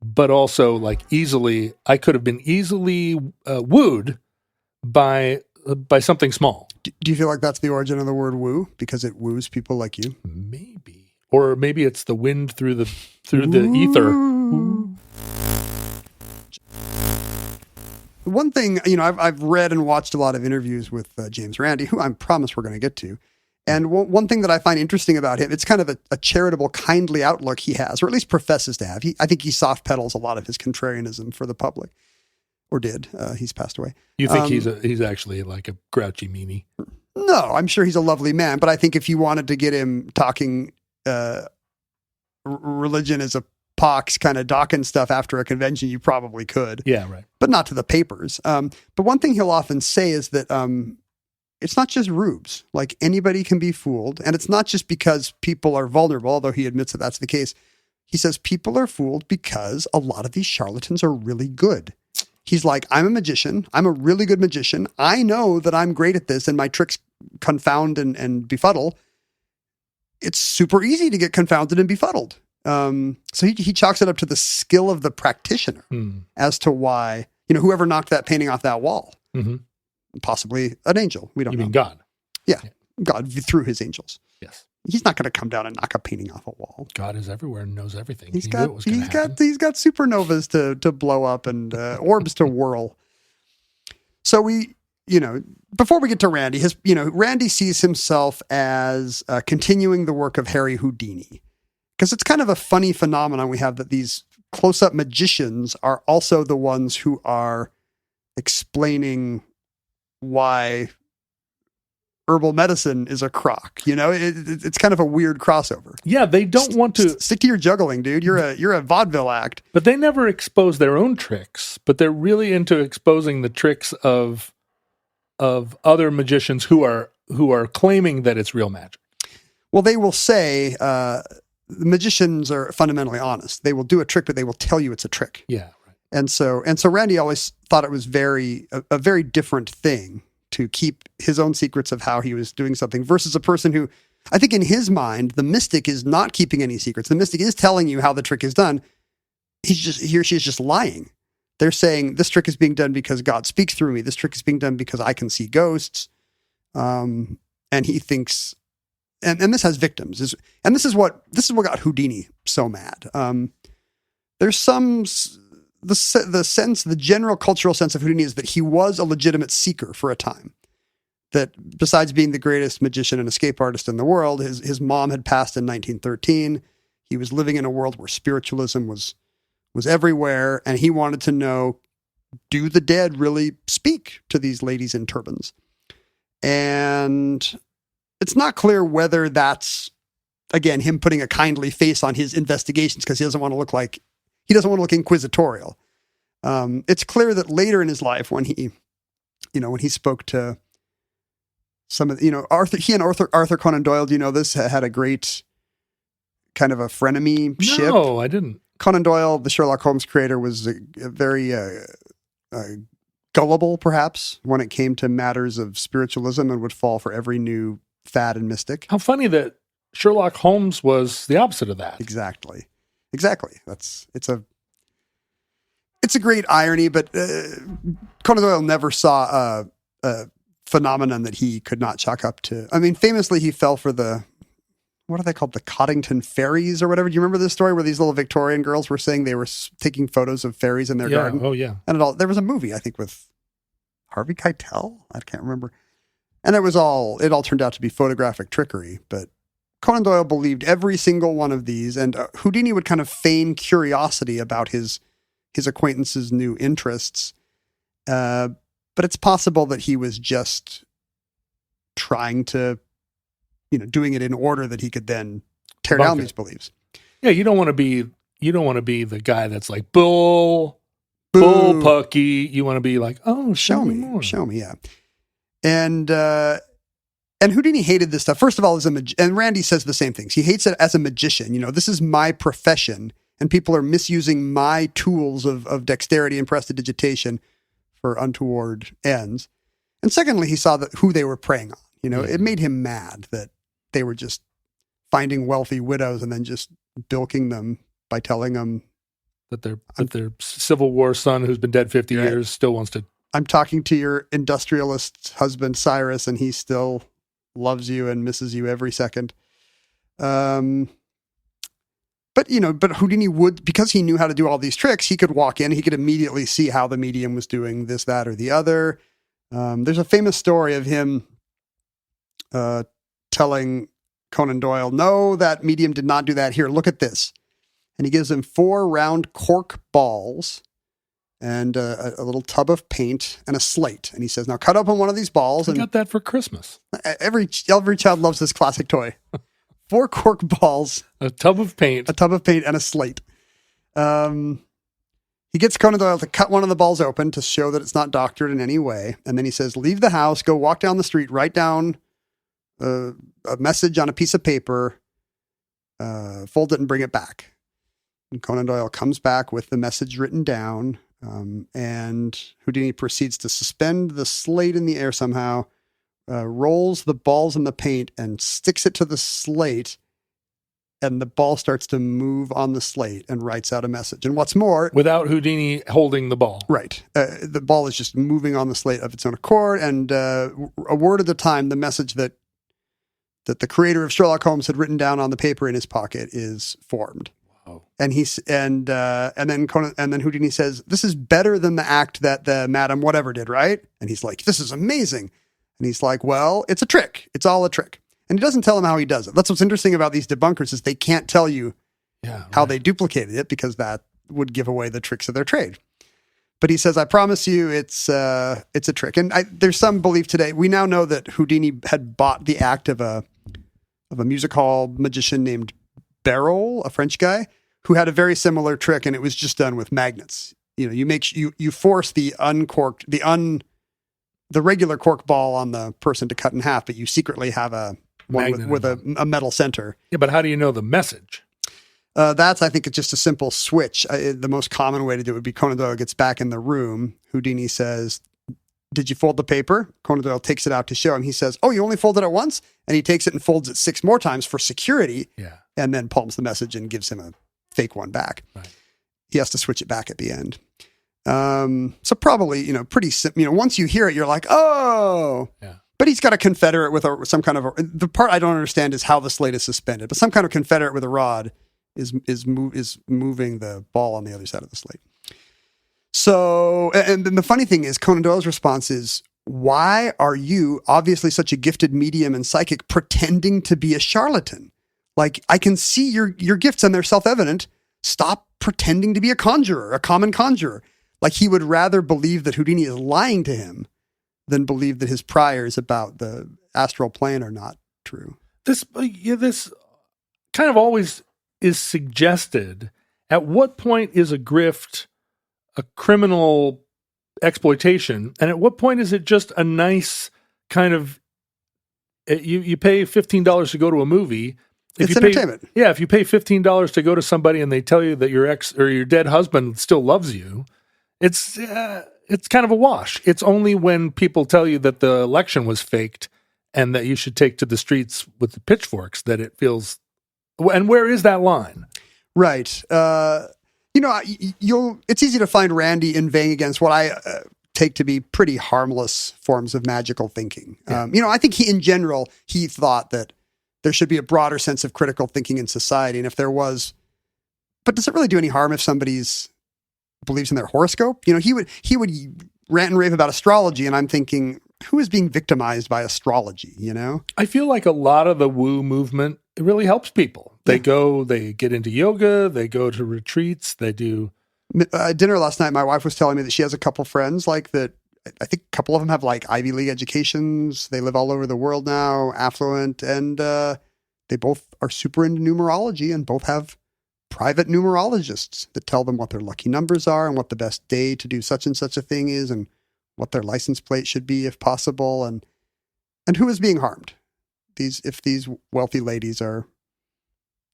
S4: but also I could have been easily wooed by something small.
S6: Do you feel like that's the origin of the word woo, because it woos people like you?
S4: Maybe. Or maybe it's the wind through the ether. Ooh.
S6: One thing, I've read and watched a lot of interviews with James Randi, who I promise we're going to get to, And one thing that I find interesting about him, it's kind of a charitable, kindly outlook he has, or at least professes to have. I think he soft pedals a lot of his contrarianism for the public, or did. He's passed away.
S4: You think he's actually like a grouchy meanie?
S6: No, I'm sure he's a lovely man, but I think if you wanted to get him talking religion as a pox kind of Dawkins stuff after a convention, you probably could.
S4: Yeah, right.
S6: But not to the papers. But one thing he'll often say is that it's not just rubes. Like, anybody can be fooled. And it's not just because people are vulnerable, although he admits that that's the case. He says people are fooled because a lot of these charlatans are really good. He's like, I'm a magician. I'm a really good magician. I know that I'm great at this and my tricks confound and befuddle. It's super easy to get confounded and befuddled. So he chalks it up to the skill of the practitioner as to why, whoever knocked that painting off that wall. Mm-hmm. Possibly an angel. We don't know.
S4: You mean God?
S6: Yeah. God through his angels.
S4: Yes.
S6: He's not going to come down and knock a painting off a wall.
S4: God is everywhere and knows everything.
S6: He's got supernovas to blow up and orbs to whirl. So before we get to Randi, Randi sees himself as continuing the work of Harry Houdini, because it's kind of a funny phenomenon we have that these close-up magicians are also the ones who are explaining why herbal medicine is a crock. It's kind of a weird crossover.
S4: Yeah, they don't want to
S6: stick to your juggling, dude. You're a vaudeville act.
S4: But they never expose their own tricks, but they're really into exposing the tricks of other magicians who are claiming that it's real magic. Well,
S6: they will say magicians are fundamentally honest. They will do a trick, but they will tell you it's a trick.
S4: Yeah.
S6: And so Randi always thought it was a very different thing to keep his own secrets of how he was doing something versus a person who, I think in his mind, the mystic is not keeping any secrets. The mystic is telling you how the trick is done. He or she is just lying. They're saying this trick is being done because God speaks through me. This trick is being done because I can see ghosts. And he thinks, and this has victims. And this is what got Houdini so mad. There's the general cultural sense of Houdini is that he was a legitimate seeker for a time. That besides being the greatest magician and escape artist in the world, his mom had passed in 1913. He was living in a world where spiritualism was everywhere, and he wanted to know, do the dead really speak to these ladies in turbans? And it's not clear whether that's, again, him putting a kindly face on his investigations because he doesn't want to look inquisitorial. It's clear that later in his life, when he spoke to some of Arthur Conan Doyle, do you know this, had a great kind of a frenemy ship.
S4: No, I didn't.
S6: Conan Doyle, the Sherlock Holmes creator, was a very gullible, perhaps, when it came to matters of spiritualism and would fall for every new fad and mystic.
S4: How funny that Sherlock Holmes was the opposite of that.
S6: Exactly. It's a great irony, but Conan Doyle never saw a phenomenon that he could not chalk up to. I mean, famously, he fell for what are they called? The Coddington fairies or whatever. Do you remember this story where these little Victorian girls were saying they were taking photos of fairies in their garden?
S4: Oh, yeah.
S6: And there was a movie, I think, with Harvey Keitel. I can't remember. And it all turned out to be photographic trickery, but Conan Doyle believed every single one of these, and Houdini would kind of feign curiosity about his acquaintances' new interests. But it's possible that he was just trying to, doing it in order that he could then tear down these beliefs.
S4: Yeah, you don't want to be the guy that's like bull pucky. You want to be like, oh, show me more.
S6: Show me, yeah. And Houdini hated this stuff. First of all, and Randi says the same things. He hates it as a magician. This is my profession, and people are misusing my tools of dexterity and prestidigitation for untoward ends. And secondly, he saw who they were preying on. It made him mad that they were just finding wealthy widows and then just bilking them by telling them
S4: that their Civil War son, who's been dead 50 years, still wants to. I'm
S6: talking to your industrialist husband, Cyrus, and he still loves you and misses you every second. But Houdini would, because he knew how to do all these tricks, he could walk in, he could immediately see how the medium was doing this, that, or the other. There's a famous story of him telling Conan Doyle, no, that medium did not do that. Here, look at this. And he gives him 4 round cork balls and a little tub of paint and a slate. And he says, now cut open one of these balls.
S4: I
S6: And
S4: got that for Christmas.
S6: every child loves this classic toy. 4 cork balls,
S4: A tub of paint.
S6: and a slate. He gets Conan Doyle to cut one of the balls open to show that it's not doctored in any way. And then he says, leave the house, go walk down the street, write down a message on a piece of paper, fold it and bring it back. And Conan Doyle comes back with the message written down. And Houdini proceeds to suspend the slate in the air somehow, rolls the balls in the paint and sticks it to the slate. And the ball starts to move on the slate and writes out a message. And what's more,
S4: Without Houdini holding the ball.
S6: right, the ball is just moving on the slate of its own accord. And a word at a time, the message that the creator of Sherlock Holmes had written down on the paper in his pocket is formed.
S4: Wow.
S6: And then Houdini says, "This is better than the act that the Madam Whatever did, right?" And he's like, "This is amazing." And he's like, "Well, it's a trick. It's all a trick." And he doesn't tell him how he does it. That's what's interesting about these debunkers is they can't tell you how they duplicated it because that would give away the tricks of their trade. But he says, "I promise you, it's a trick." And there's some belief today. We now know that Houdini had bought the act of a music hall magician named Barrel, a French guy, who had a very similar trick, and it was just done with magnets. You know, you force the regular cork ball on the person to cut in half, but you secretly have a one with a metal center.
S4: Yeah, but how do you know the message?
S6: I think it's just a simple switch. The most common way to do it would be Conan Doyle gets back in the room. Houdini says, "Did you fold the paper?" Conan Doyle takes it out to show him. He says, "Oh, you only folded it once?" And he takes it and folds it 6 more times for security.
S4: Yeah.
S6: And then palms the message and gives him a fake one back.
S4: Right.
S6: He has to switch it back at the end. So probably, pretty simple. Once you hear it, you're like, oh.
S4: Yeah.
S6: But he's got a confederate with some kind of the part I don't understand is how the slate is suspended. But some kind of confederate with a rod is moving the ball on the other side of the slate. So, and then the funny thing is, Conan Doyle's response is, "Why are you, obviously such a gifted medium and psychic, pretending to be a charlatan? Like, I can see your gifts and they're self-evident. Stop pretending to be a conjurer, a common conjurer." Like, he would rather believe that Houdini is lying to him than believe that his priors about the astral plane are not true.
S4: This kind of always is suggested. At what point is a grift a criminal exploitation, and at what point is it just a nice kind of you pay $15 to go to a movie?
S6: It's entertainment.
S4: If you pay $15 to go to somebody and they tell you that your ex or your dead husband still loves you, it's kind of a wash. It's only when people tell you that the election was faked and that you should take to the streets with the pitchforks that it feels. And where is that line?
S6: Right. It's easy to find Randi inveighing against what I take to be pretty harmless forms of magical thinking.
S4: Yeah.
S6: I think in general, he thought that there should be a broader sense of critical thinking in society. And if there was, but does it really do any harm if somebody's believes in their horoscope? He would rant and rave about astrology. And I'm thinking, who is being victimized by astrology?
S4: I feel like a lot of the woo movement, it really helps people. They get into yoga, they go to retreats, they do.
S6: Dinner last night, my wife was telling me that she has a couple friends like that. I think a couple of them have like Ivy League educations. They live all over the world now, affluent, and they both are super into numerology and both have private numerologists that tell them what their lucky numbers are and what the best day to do such and such a thing is and what their license plate should be if possible, and who is being harmed. If these wealthy ladies are.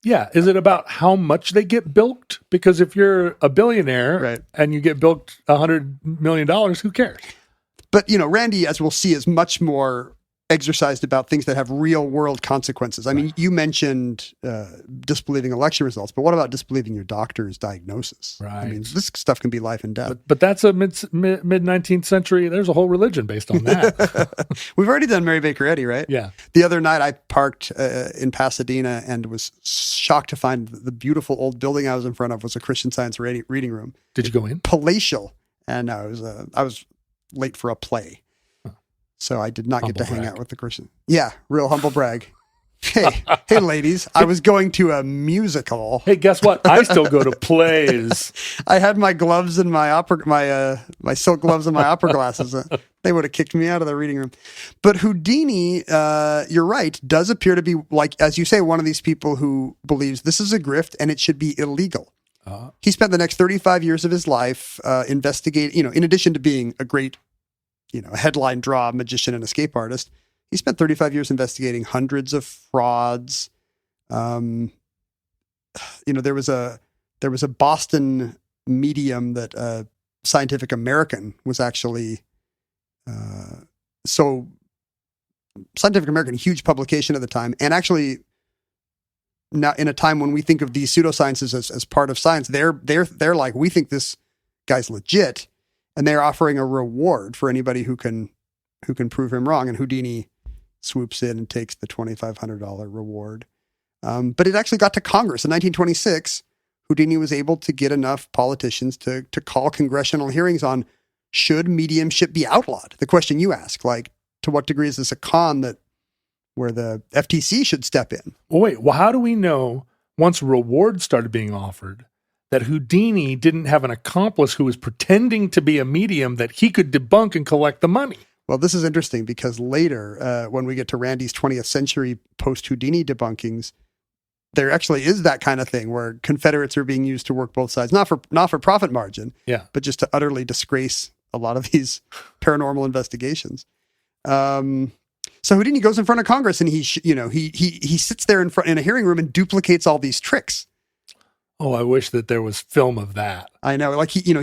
S4: Yeah. Is it about how much they get bilked? Because if you're a billionaire
S6: right.
S4: and you get bilked $100 million, who cares?
S6: But, Randi, as we'll see, is much more exercised about things that have real world consequences. I mean, you mentioned disbelieving election results, but what about disbelieving your doctor's diagnosis?
S4: Right.
S6: I mean, this stuff can be life and death.
S4: But that's a mid 19th century. There's a whole religion based on that.
S6: We've already done Mary Baker Eddy, right?
S4: Yeah.
S6: The other night I parked in Pasadena and was shocked to find the beautiful old building I was in front of was a Christian Science reading room.
S4: Did you go in?
S6: Palatial. And I was late for a play. So I did not get to hang out with the Christian. Yeah, real humble brag. Hey, ladies! I was going to a musical.
S4: Hey, guess what? I still go to plays.
S6: I had my gloves and my my silk gloves and my opera glasses. They would have kicked me out of the reading room. But Houdini, you're right, does appear to be, like, as you say, one of these people who believes this is a grift and it should be illegal. He spent the next 35 years of his life investigating, in addition to being a great, headline draw magician and escape artist, he spent 35 years investigating hundreds of frauds. There was a Boston medium that Scientific American was actually, Scientific American, huge publication at the time, and actually now in a time when we think of these pseudosciences as part of science, they're like, we think this guy's legit, and they're offering a reward for anybody who can prove him wrong. And Houdini swoops in and takes the $2,500 reward. But it actually got to Congress in 1926. Houdini was able to get enough politicians to call congressional hearings on should mediumship be outlawed. The question you ask, like, to what degree is this a con where the FTC should step in?
S4: Well, wait. Well, how do we know once rewards started being offered that Houdini didn't have an accomplice who was pretending to be a medium that he could debunk and collect the money?
S6: Well, this is interesting because later, when we get to Randi's 20th century post-Houdini debunkings, there actually is that kind of thing where Confederates are being used to work both sides, not for profit margin, but just to utterly disgrace a lot of these paranormal investigations. So Houdini goes in front of Congress and he sits there in a hearing room and duplicates all these tricks.
S4: Oh, I wish that there was film of that.
S6: I know, like he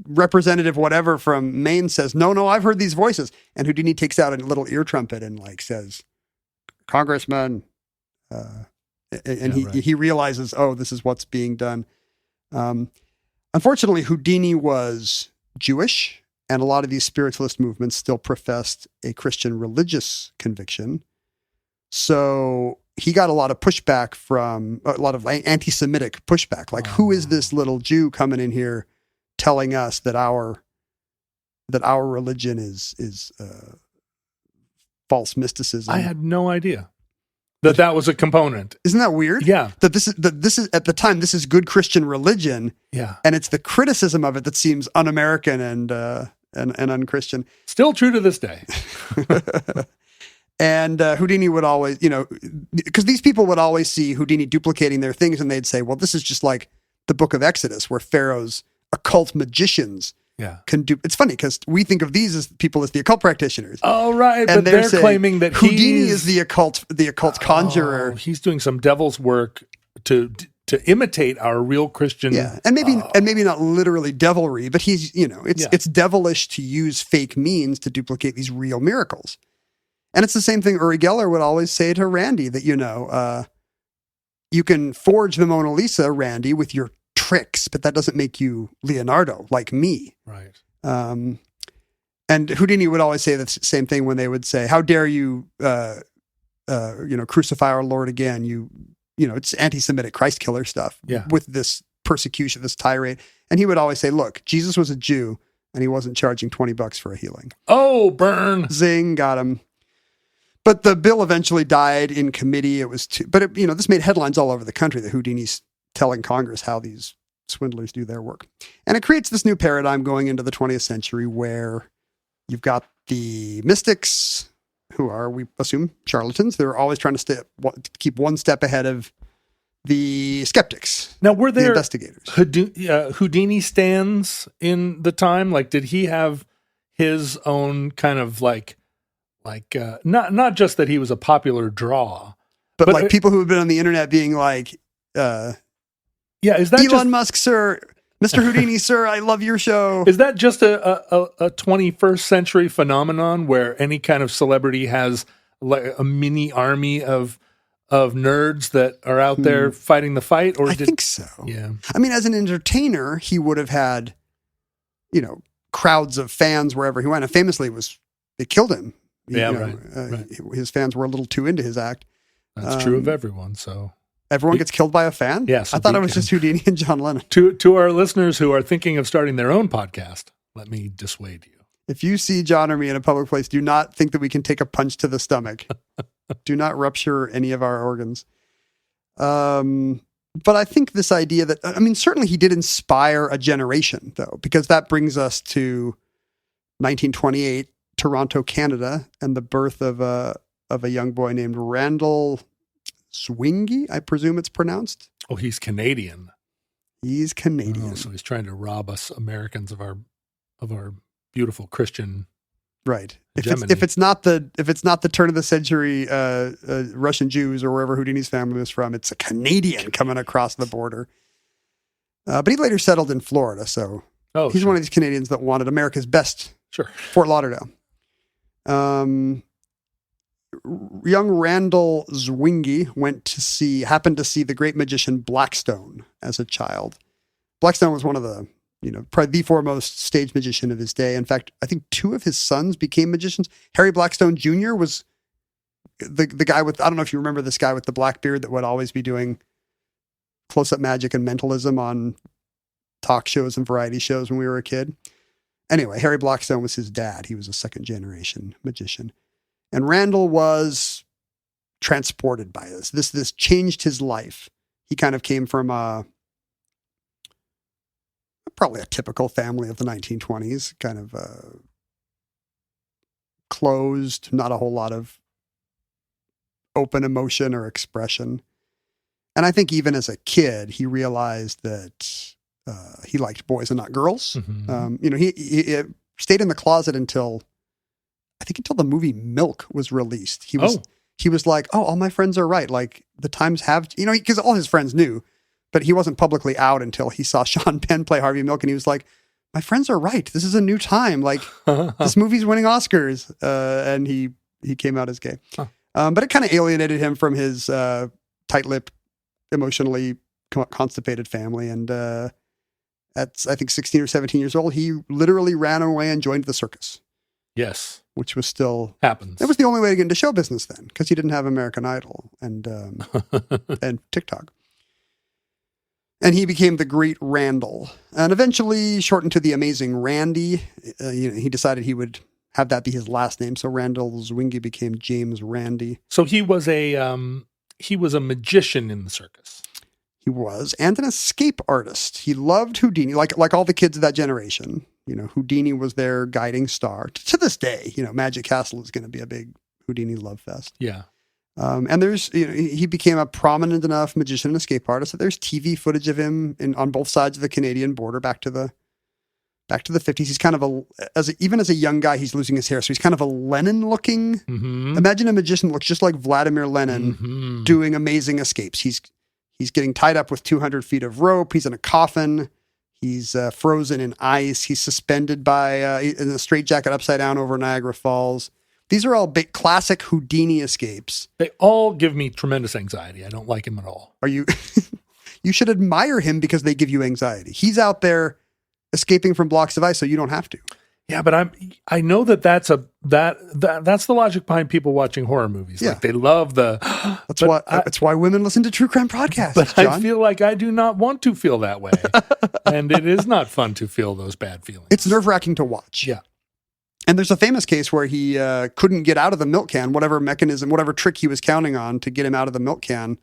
S6: Representative whatever from Maine says, no, I've heard these voices, and Houdini takes out a little ear trumpet and like says, Congressman, he realizes, oh, this is what's being done. Unfortunately, Houdini was Jewish, and a lot of these spiritualist movements still professed a Christian religious conviction. So he got a lot of pushback from a lot of anti-Semitic pushback. Like, who is this little Jew coming in here telling us that our religion is false mysticism?
S4: I had no idea that was a component.
S6: Isn't that weird?
S4: Yeah.
S6: That this is at the time, this is good Christian religion.
S4: Yeah.
S6: And it's the criticism of it that seems un-American and un-Christian.
S4: Still true to this day.
S6: And Houdini would always, because these people would always see Houdini duplicating their things, and they'd say, well, this is just like the book of Exodus where Pharaoh's occult magicians can do. It's funny because we think of these as people as the occult practitioners.
S4: Oh, right.
S6: And
S4: but they're claiming that
S6: Houdini is the occult conjurer.
S4: He's doing some devil's work to imitate our real Christian.
S6: Yeah. And maybe not literally devilry, but he's, it's devilish to use fake means to duplicate these real miracles. And it's the same thing Uri Geller would always say to Randi, that, you can forge the Mona Lisa, Randi, with your tricks, but that doesn't make you Leonardo like me. Right. And Houdini would always say the same thing when they would say, how dare you, crucify our Lord again? It's anti-Semitic Christ killer stuff with this persecution, this tirade. And he would always say, look, Jesus was a Jew and he wasn't charging $20 for a healing.
S4: Oh, burn.
S6: Zing, got him. But the bill eventually died in committee. It was this made headlines all over the country that Houdini's telling Congress how these swindlers do their work. And it creates this new paradigm going into the 20th century where you've got the mystics, who are, we assume, charlatans. They're always trying to keep one step ahead of the skeptics.
S4: Now, were there
S6: investigators?
S4: Houdini stands in the time? Like, did he have his own kind of not just that he was a popular draw,
S6: but like people who have been on the internet being like, is that Elon Musk, sir, Mr. Houdini, sir, I love your show.
S4: Is that just a 21st century phenomenon where any kind of celebrity has like a mini army of nerds that are out there fighting the fight? Or
S6: I think so.
S4: Yeah.
S6: I mean, as an entertainer, he would have had, crowds of fans wherever he went. And famously they killed him.
S4: Right.
S6: His fans were a little too into his act.
S4: That's true of everyone. So
S6: everyone gets killed by a fan?
S4: Yes.
S6: I thought it was just Houdini and John Lennon.
S4: To our listeners who are thinking of starting their own podcast, let me dissuade you.
S6: If you see John or me in a public place, do not think that we can take a punch to the stomach. Do not rupture any of our organs. But I think this idea that, I mean, certainly he did inspire a generation, though, because that brings us to 1928, Toronto, Canada, and the birth of a young boy named Randall Zwingli, I presume it's pronounced.
S4: Oh, he's Canadian.
S6: He's Canadian.
S4: Oh, so he's trying to rob us Americans of our beautiful Christian.
S6: Right.
S4: Hegemony.
S6: If it's not the turn of the century Russian Jews or wherever Houdini's family was from, it's a Canadian coming across the border. But he later settled in Florida, so he's one of these Canadians that wanted America's best.
S4: Sure.
S6: Fort Lauderdale. Young Randall Zwingli happened to see the great magician Blackstone as a child. Blackstone was one of the, probably the foremost stage magician of his day. In fact, I think two of his sons became magicians. Harry Blackstone Jr. was the guy with, I don't know if you remember this guy with the black beard that would always be doing close-up magic and mentalism on talk shows and variety shows when we were a kid. Anyway, Harry Blackstone was his dad. He was a second-generation magician. And Randall was transported by this. This changed his life. He kind of came from probably a typical family of the 1920s, kind of closed, not a whole lot of open emotion or expression. And I think even as a kid, he realized that he liked boys and not girls.
S4: Mm-hmm.
S6: He stayed in the closet until the movie Milk was released. He was like, oh, all my friends are right. Like the times have, because all his friends knew, but he wasn't publicly out until he saw Sean Penn play Harvey Milk. And he was like, my friends are right. This is a new time. Like this movie's winning Oscars. And he came out as gay. Huh. But it kind of alienated him from his tight-lipped, emotionally constipated family. And at, I think, 16 or 17 years old, he literally ran away and joined the circus.
S4: Yes.
S6: Which was still...
S4: Happens.
S6: It was the only way to get into show business then, because he didn't have American Idol and TikTok. And he became the Great Randall. And eventually shortened to the Amazing Randy. He decided he would have that be his last name. So Randall Zwingli became James Randi.
S4: So he was a magician in the circus.
S6: He was, and an escape artist. He loved Houdini, like all the kids of that generation. Houdini was their guiding star. To this day, Magic Castle is going to be a big Houdini love fest.
S4: Yeah.
S6: And there's, he became a prominent enough magician and escape artist that there's TV footage of him on both sides of the Canadian border back to the 50s. He's kind of even as a young guy, he's losing his hair. So he's kind of a Lenin-looking. Mm-hmm. Imagine a magician looks just like Vladimir Lenin doing amazing escapes. He's getting tied up with 200 feet of rope. He's in a coffin. He's frozen in ice. He's suspended in a straitjacket upside down over Niagara Falls. These are all big classic Houdini escapes.
S4: They all give me tremendous anxiety. I don't like him at all.
S6: You should admire him because they give you anxiety. He's out there escaping from blocks of ice, so you don't have to.
S4: Yeah, but I know that's the logic behind people watching horror movies.
S6: Yeah.
S4: Like they love
S6: that's why women listen to true crime podcasts.
S4: But
S6: John.
S4: I feel like I do not want to feel that way. And it is not fun to feel those bad feelings.
S6: It's nerve-wracking to watch.
S4: Yeah.
S6: And there's a famous case where he couldn't get out of the milk can, whatever trick he was counting on to get him out of the milk can,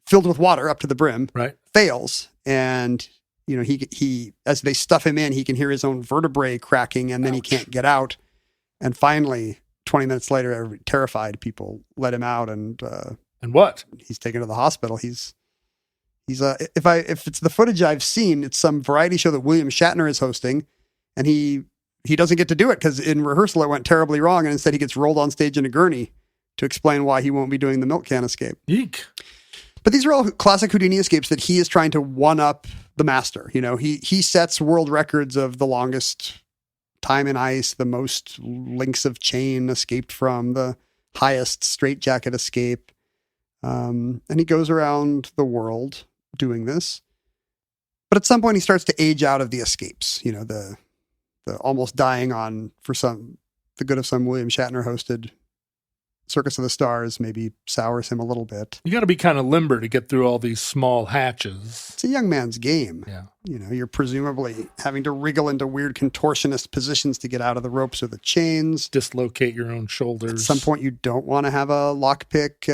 S6: filled with water up to the brim,
S4: right, fails.
S6: And he as they stuff him in, he can hear his own vertebrae cracking, and then he can't get out. And finally, 20 minutes later, terrified people let him out, and
S4: what?
S6: He's taken to the hospital. He's if it's the footage I've seen, it's some variety show that William Shatner is hosting, and he doesn't get to do it because in rehearsal it went terribly wrong, and instead he gets rolled on stage in a gurney to explain why he won't be doing the milk can escape.
S4: Eek.
S6: But these are all classic Houdini escapes that he is trying to one-up the master. He sets world records of the longest time in ice, the most links of chain escaped from, the highest straitjacket escape. And he goes around the world doing this. But at some point he starts to age out of the escapes. The almost dying on for the good of some William Shatner hosted Circus of the Stars maybe sours him a little bit.
S4: You got to be kind of limber to get through all these small hatches.
S6: It's a young man's game.
S4: Yeah.
S6: You're presumably having to wriggle into weird contortionist positions to get out of the ropes or the chains.
S4: Dislocate your own shoulders.
S6: At some point, you don't want to have a lockpick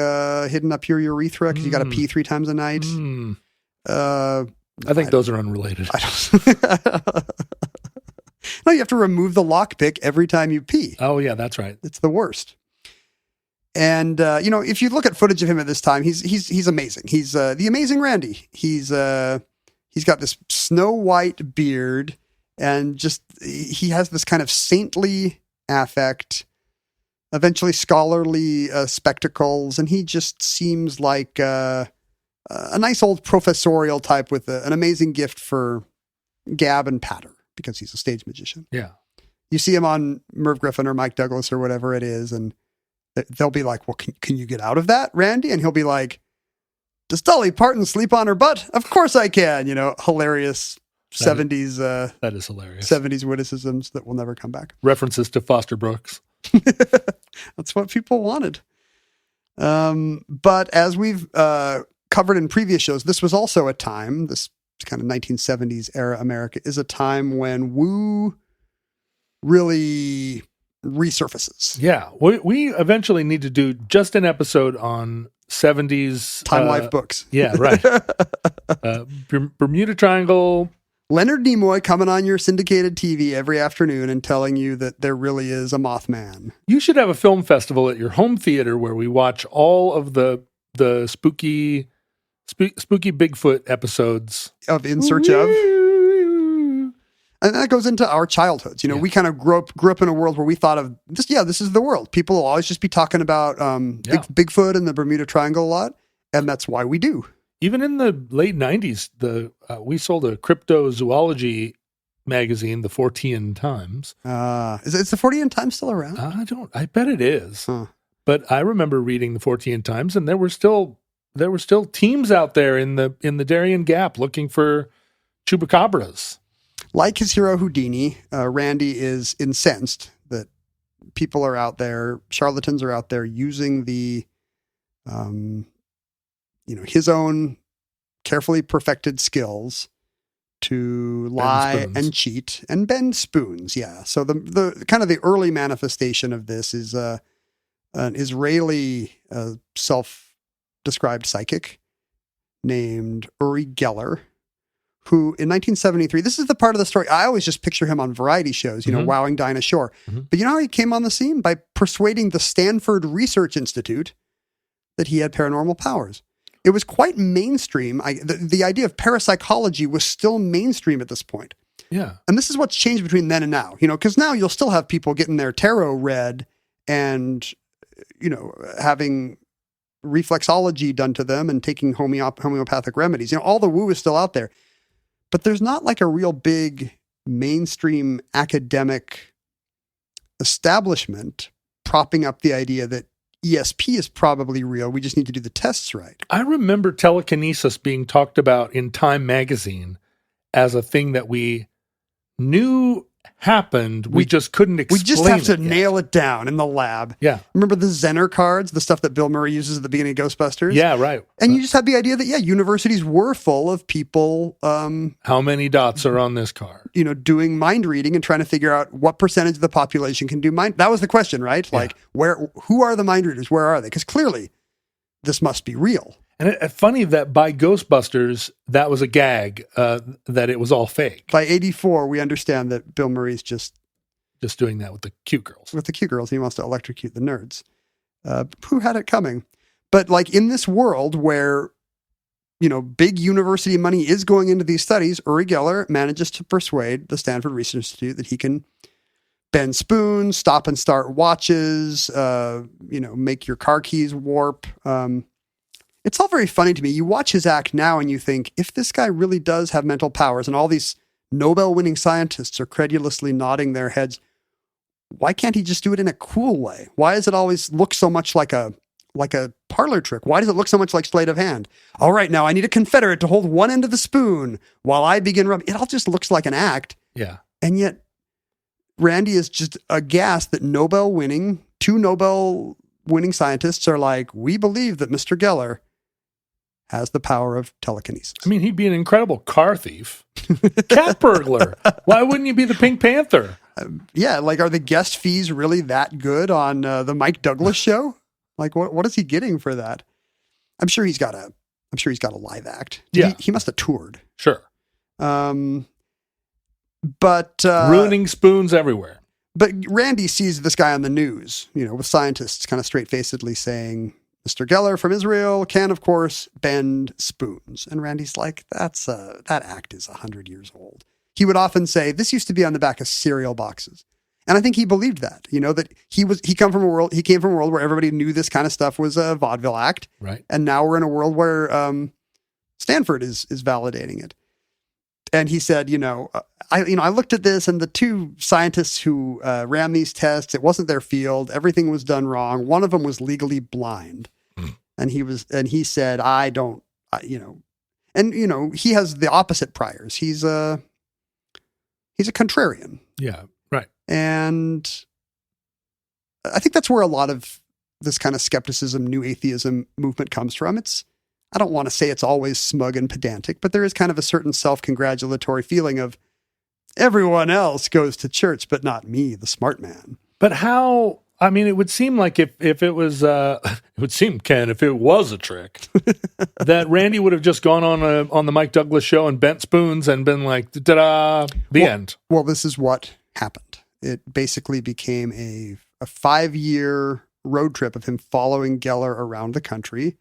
S6: hidden up your urethra because you got to pee 3 times a night.
S4: I think those are unrelated.
S6: No, you have to remove the lockpick every time you pee.
S4: Oh, yeah, that's right.
S6: It's the worst. And if you look at footage of him at this time, he's amazing. He's the amazing Randi. He's got this snow white beard, and he has this kind of saintly affect. Eventually, scholarly spectacles, and he just seems like a nice old professorial type with an amazing gift for gab and patter because he's a stage magician.
S4: Yeah,
S6: you see him on Merv Griffin or Mike Douglas or whatever it is, and they'll be like, well, can you get out of that, Randi? And he'll be like, does Dolly Parton sleep on her butt? Of course I can. Hilarious 70s.
S4: That is hilarious.
S6: 70s witticisms that will never come back.
S4: References to Foster Brooks.
S6: That's what people wanted. But as we've covered in previous shows, this was also a time, this kind of 1970s era America is a time when woo really resurfaces.
S4: Yeah, we eventually need to do just an episode on 70s
S6: Time Life books.
S4: Yeah, right. Bermuda Triangle.
S6: Leonard Nimoy coming on your syndicated TV every afternoon and telling you that there really is a Mothman.
S4: You should have a film festival at your home theater where we watch all of the spooky Bigfoot episodes
S6: of In Search of. And that goes into our childhoods. We kind of grew up in a world where we thought of this. Yeah, this is the world. People will always just be talking about Bigfoot and the Bermuda Triangle a lot. And that's why we do.
S4: Even in the late 90s, we sold a cryptozoology magazine, the Fortean Times.
S6: Is the Fortean Times still around?
S4: I bet it is. Huh. But I remember reading the Fortean Times, and there were still teams out there in the Darien Gap looking for chupacabras.
S6: Like his hero Houdini, Randi is incensed that people are out there, charlatans are out there using the, his own carefully perfected skills to lie and cheat and bend spoons. Yeah. So the kind of the early manifestation of this is an Israeli self-described psychic named Uri Geller, who in 1973, this is the part of the story, I always just picture him on variety shows, wowing Dinah Shore. Mm-hmm. But you know how he came on the scene? By persuading the Stanford Research Institute that he had paranormal powers. It was quite mainstream. The idea of parapsychology was still mainstream at this point.
S4: Yeah.
S6: And this is what's changed between then and now, because now you'll still have people getting their tarot read and, having reflexology done to them and taking homeopathic remedies. All the woo is still out there. But there's not like a real big mainstream academic establishment propping up the idea that ESP is probably real. We just need to do the tests right.
S4: I remember telekinesis being talked about in Time magazine as a thing that we knew happened. We just couldn't explain it.
S6: We just have to nail it down in the lab.
S4: Yeah.
S6: Remember the Zener cards, the stuff that Bill Murray uses at the beginning of Ghostbusters?
S4: Yeah, right.
S6: And you just had the idea that, universities were full of people.
S4: How many dots are on this card?
S6: Doing mind reading and trying to figure out what percentage of the population can do mind. That was the question, right?
S4: Yeah.
S6: Like, who are the mind readers? Where are they? Because clearly this must be real.
S4: And it's funny that by Ghostbusters, that was a gag, that it was all fake.
S6: By 84, we understand that Bill Murray's just
S4: doing that with the cute girls.
S6: With the cute girls, he wants to electrocute the nerds. Who had it coming? But like in this world where, big university money is going into these studies, Uri Geller manages to persuade the Stanford Research Institute that he can bend spoons, stop and start watches, make your car keys warp. It's all very funny to me. You watch his act now and you think, if this guy really does have mental powers and all these Nobel-winning scientists are credulously nodding their heads, why can't he just do it in a cool way? Why does it always look so much like a parlor trick? Why does it look so much like sleight of hand? All right, now I need a Confederate to hold one end of the spoon while I begin rubbing. It all just looks like an act.
S4: Yeah.
S6: And yet Randi is just aghast that Nobel-winning, 2 Nobel winning scientists are like, we believe that Mr. Geller has the power of telekinesis.
S4: I mean, he'd be an incredible car thief, cat burglar. Why wouldn't you be the Pink Panther?
S6: Yeah, like, are the guest fees really that good on the Mike Douglas show? Like, what is he getting for that? I'm sure he's got a live act. He must have toured.
S4: Sure.
S6: But
S4: ruining spoons everywhere.
S6: But Randi sees this guy on the news, with scientists kind of straight-facedly saying, Mr. Geller from Israel can, of course, bend spoons. And Randy's like, that act is 100 years old. He would often say, this used to be on the back of cereal boxes. And I think he believed that, that he came from a world where everybody knew this kind of stuff was a vaudeville act.
S4: Right.
S6: And now we're in a world where Stanford is validating it. And he said, I looked at this, and the two scientists who ran these tests, it wasn't their field. Everything was done wrong. One of them was legally blind. And he said, I don't, he has the opposite priors. He's a contrarian.
S4: Yeah. Right.
S6: And I think that's where a lot of this kind of skepticism, new atheism movement comes from. I don't want to say it's always smug and pedantic, but there is kind of a certain self-congratulatory feeling of everyone else goes to church, but not me, the smart man.
S4: But how, I mean, it would seem like if it was, it would seem, Ken, if it was a trick, that Randi would have just gone on the Mike Douglas show and bent spoons and been like, ta-da, end.
S6: Well, this is what happened. It basically became a 5-year road trip of him following Geller around the country,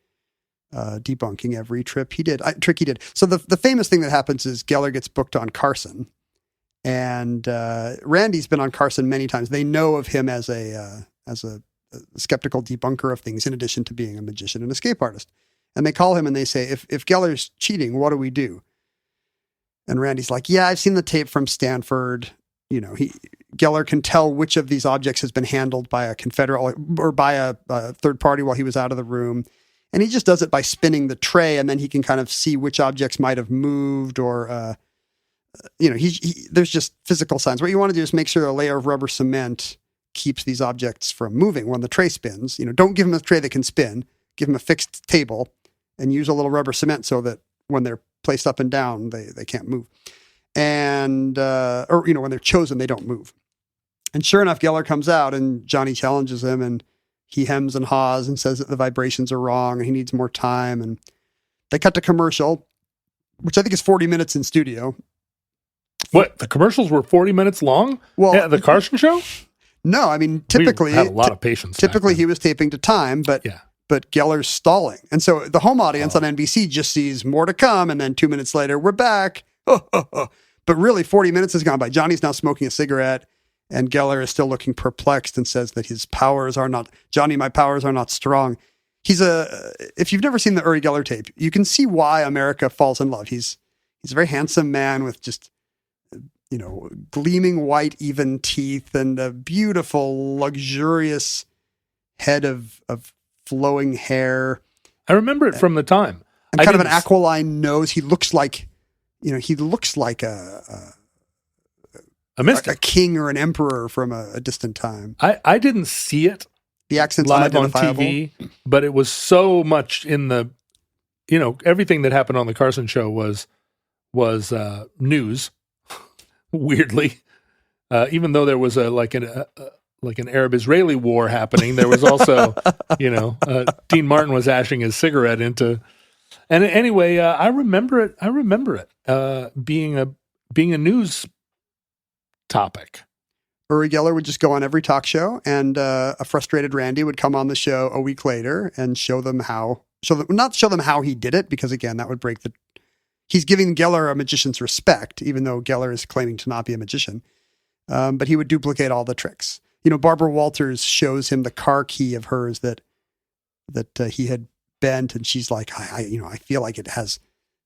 S6: debunking every trick he did. So the famous thing that happens is Geller gets booked on Carson, and Randi's been on Carson many times. They know of him as a skeptical debunker of things, in addition to being a magician and escape artist. And they call him and they say, if Geller's cheating, what do we do? And Randi's like, yeah, I've seen the tape from Stanford. Geller can tell which of these objects has been handled by a Confederate or by a third party while he was out of the room. And he just does it by spinning the tray, and then he can kind of see which objects might have moved or, there's just physical signs. What you want to do is make sure a layer of rubber cement keeps these objects from moving when the tray spins. Don't give him a tray that can spin. Give him a fixed table and use a little rubber cement so that when they're placed up and down, they can't move. And, when they're chosen, they don't move. And sure enough, Geller comes out and Johnny challenges him, and he hems and haws and says that the vibrations are wrong and he needs more time. And they cut to commercial, which I think is 40 minutes in studio.
S4: What? The commercials were 40 minutes long?
S6: Well,
S4: yeah, the Carson show?
S6: No, I mean, typically,
S4: we had a lot of patience.
S6: Typically, he was taping to time, but Geller's stalling. And so the home audience on NBC just sees more to come. And then 2 minutes later, we're back. But really, 40 minutes has gone by. Johnny's now smoking a cigarette, and Geller is still looking perplexed and says that his powers are not, Johnny, my powers are not strong. If you've never seen the Uri Geller tape, you can see why America falls in love. He's a very handsome man with just, gleaming white, even teeth and a beautiful, luxurious head of flowing hair.
S4: I remember it from the time.
S6: And kind of an aquiline nose. He looks like, a mystic, a king or an emperor from a distant time.
S4: I didn't see it.
S6: The accent's
S4: live on
S6: unidentifiable.
S4: TV, but it was so much in the, everything that happened on the Carson show was news. Weirdly, even though there was an Arab-Israeli war happening, there was also, Dean Martin was ashing his cigarette into. And anyway, I remember it being a news topic.
S6: Uri Geller would just go on every talk show, and a frustrated Randi would come on the show a week later and not show them how he did it, because again, that would break he's giving Geller a magician's respect, even though Geller is claiming to not be a magician. But he would duplicate all the tricks. Barbara Walters shows him the car key of hers that he had bent, and she's like, I feel like it has,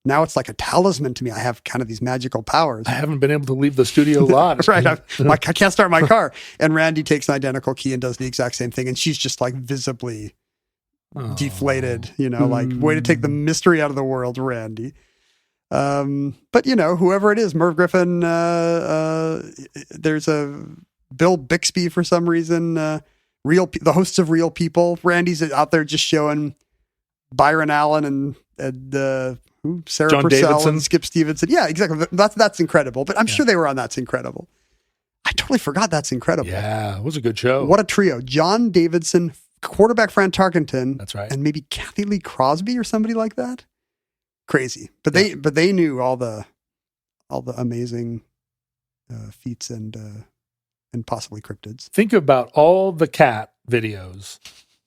S6: now it's like a talisman to me. I have kind of these magical powers.
S4: I haven't been able to leave the studio lot.
S6: Right. I can't start my car. And Randi takes an identical key and does the exact same thing. And she's just like visibly deflated, like, way to take the mystery out of the world, Randi. But whoever it is, Merv Griffin, there's a Bill Bixby for some reason, the hosts of Real People. Randy's out there just showing Byron Allen and Sarah
S4: John
S6: Purcell
S4: Davidson.
S6: and Skip Stevenson. Yeah, exactly. That's incredible. But I'm sure they were on That's Incredible. I totally forgot That's Incredible.
S4: Yeah, it was a good show.
S6: What a trio. John Davidson, quarterback Fran Tarkenton.
S4: That's right.
S6: And maybe Kathy Lee Crosby or somebody like that. Crazy. But they knew all the amazing feats and possibly cryptids.
S4: Think about all the cat videos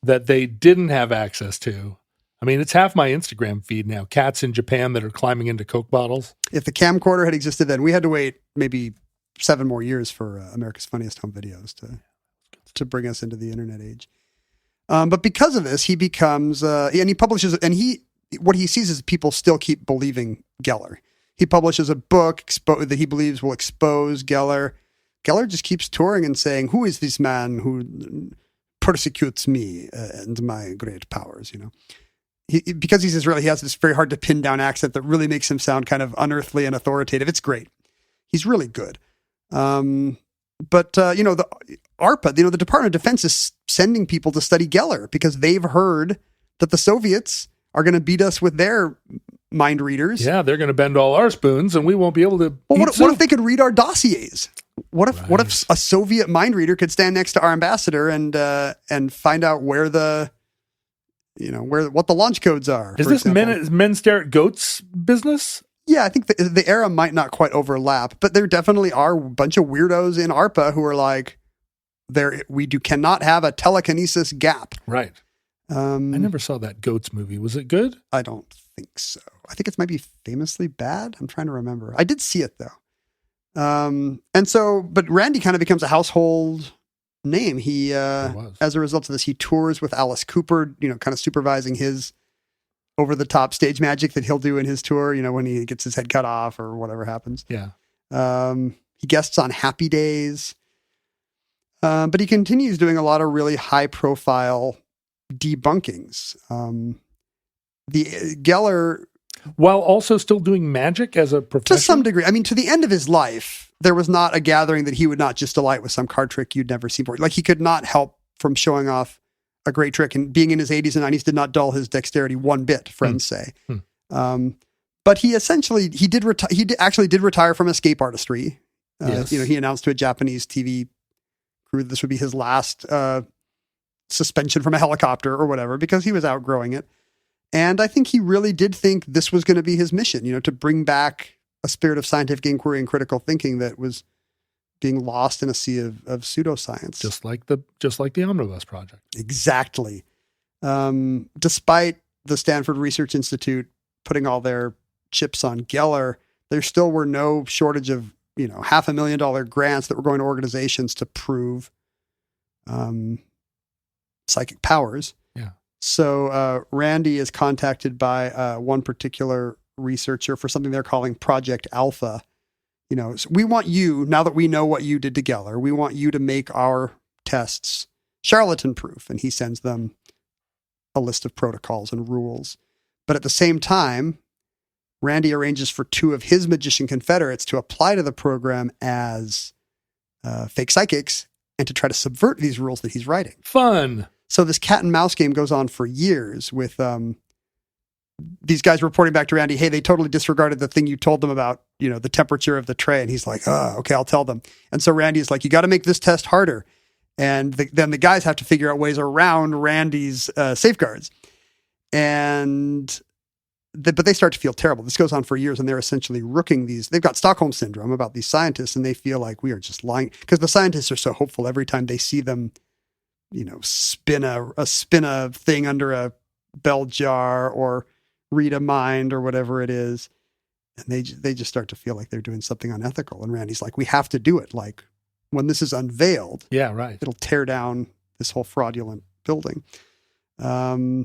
S4: that they didn't have access to. I mean, it's half my Instagram feed now. Cats in Japan that are climbing into Coke bottles.
S6: If the camcorder had existed then, we had to wait maybe 7 more years for America's Funniest Home Videos to bring us into the internet age. But because of this, he becomes, and he publishes, and what he sees is people still keep believing Geller. He publishes a book that he believes will expose Geller. Geller just keeps touring and saying, "Who is this man who persecutes me and my great powers?" Because he's Israeli, he has this very hard to pin down accent that really makes him sound kind of unearthly and authoritative. It's great. He's really good. The ARPA, the Department of Defense is sending people to study Geller because they've heard that the Soviets are going to beat us with their mind readers.
S4: Yeah, they're going to bend all our spoons and we won't be able to.
S6: Well, what if they could read our dossiers? What if a Soviet mind reader could stand next to our ambassador and find out where what the launch codes are?
S4: Is this men stare at goats business?
S6: Yeah, I think the era might not quite overlap, but there definitely are a bunch of weirdos in ARPA who are like, cannot have a telekinesis gap.
S4: Right. I never saw that Goats movie. Was it good?
S6: I don't think so. I think it's maybe famously bad. I'm trying to remember. I did see it though. But Randy kind of becomes a household name. He, as a result of this, he tours with Alice Cooper, kind of supervising his over-the-top stage magic that he'll do in his tour, when he gets his head cut off or whatever happens.
S4: Yeah.
S6: He guests on Happy Days. But he continues doing a lot of really high-profile debunkings. The Geller...
S4: While also still doing magic as a profession?
S6: To some degree. I mean, to the end of his life, there was not a gathering that he would not just delight with some card trick you'd never seen before. Like, he could not help from showing off a great trick, and being in his 80s and 90s did not dull his dexterity one bit, friends say. But he essentially, he actually did retire from escape artistry.
S4: Yes.
S6: He announced to a Japanese TV crew that this would be his last suspension from a helicopter or whatever, because he was outgrowing it. And I think he really did think this was going to be his mission, to bring back a spirit of scientific inquiry and critical thinking that was being lost in a sea of pseudoscience.
S4: Just like the Omnibus Project.
S6: Exactly. Despite the Stanford Research Institute putting all their chips on Geller, there still were no shortage of, $500,000 grants that were going to organizations to prove psychic powers.
S4: Yeah. So
S6: Randi is contacted by one particular researcher for something they're calling Project Alpha. So we want you, now that we know what you did to Geller, we want you to make our tests charlatan proof. And he sends them a list of protocols and rules. But at the same time, Randi arranges for 2 of his magician confederates to apply to the program as fake psychics and to try to subvert these rules that he's writing.
S4: Fun.
S6: So this cat and mouse game goes on for years with these guys reporting back to Randi, hey, they totally disregarded the thing you told them about, the temperature of the tray. And he's like, okay, I'll tell them. And so Randy's like, you got to make this test harder. And then the guys have to figure out ways around Randy's safeguards. But they start to feel terrible. This goes on for years, and they're essentially rooking these. They've got Stockholm syndrome about these scientists, and they feel like we are just lying because the scientists are so hopeful every time they see them, spin a thing under a bell jar or read a mind or whatever it is. And they just start to feel like they're doing something unethical. And Randy's like, we have to do it. Like, when this is unveiled,
S4: yeah, right,
S6: it'll tear down this whole fraudulent building. But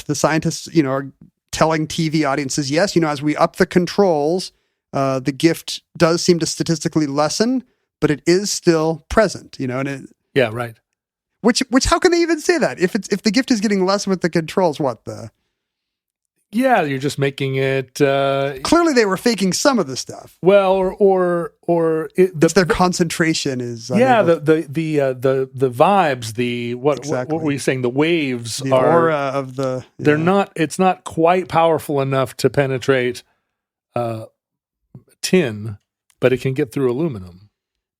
S6: the scientists, are telling TV audiences, yes, as we up the controls, the gift does seem to statistically lessen, but it is still present,
S4: yeah, right.
S6: Which how can they even say that? If the gift is getting less with the controls,
S4: Yeah, you're just making it.
S6: Clearly, they were faking some of the stuff.
S4: Well, or
S6: It's their concentration is.
S4: Yeah,
S6: unable-
S4: the vibes,
S6: Exactly.
S4: what were you saying? The waves
S6: the
S4: are
S6: aura of the.
S4: they're not. It's not quite powerful enough to penetrate tin, but it can get through aluminum.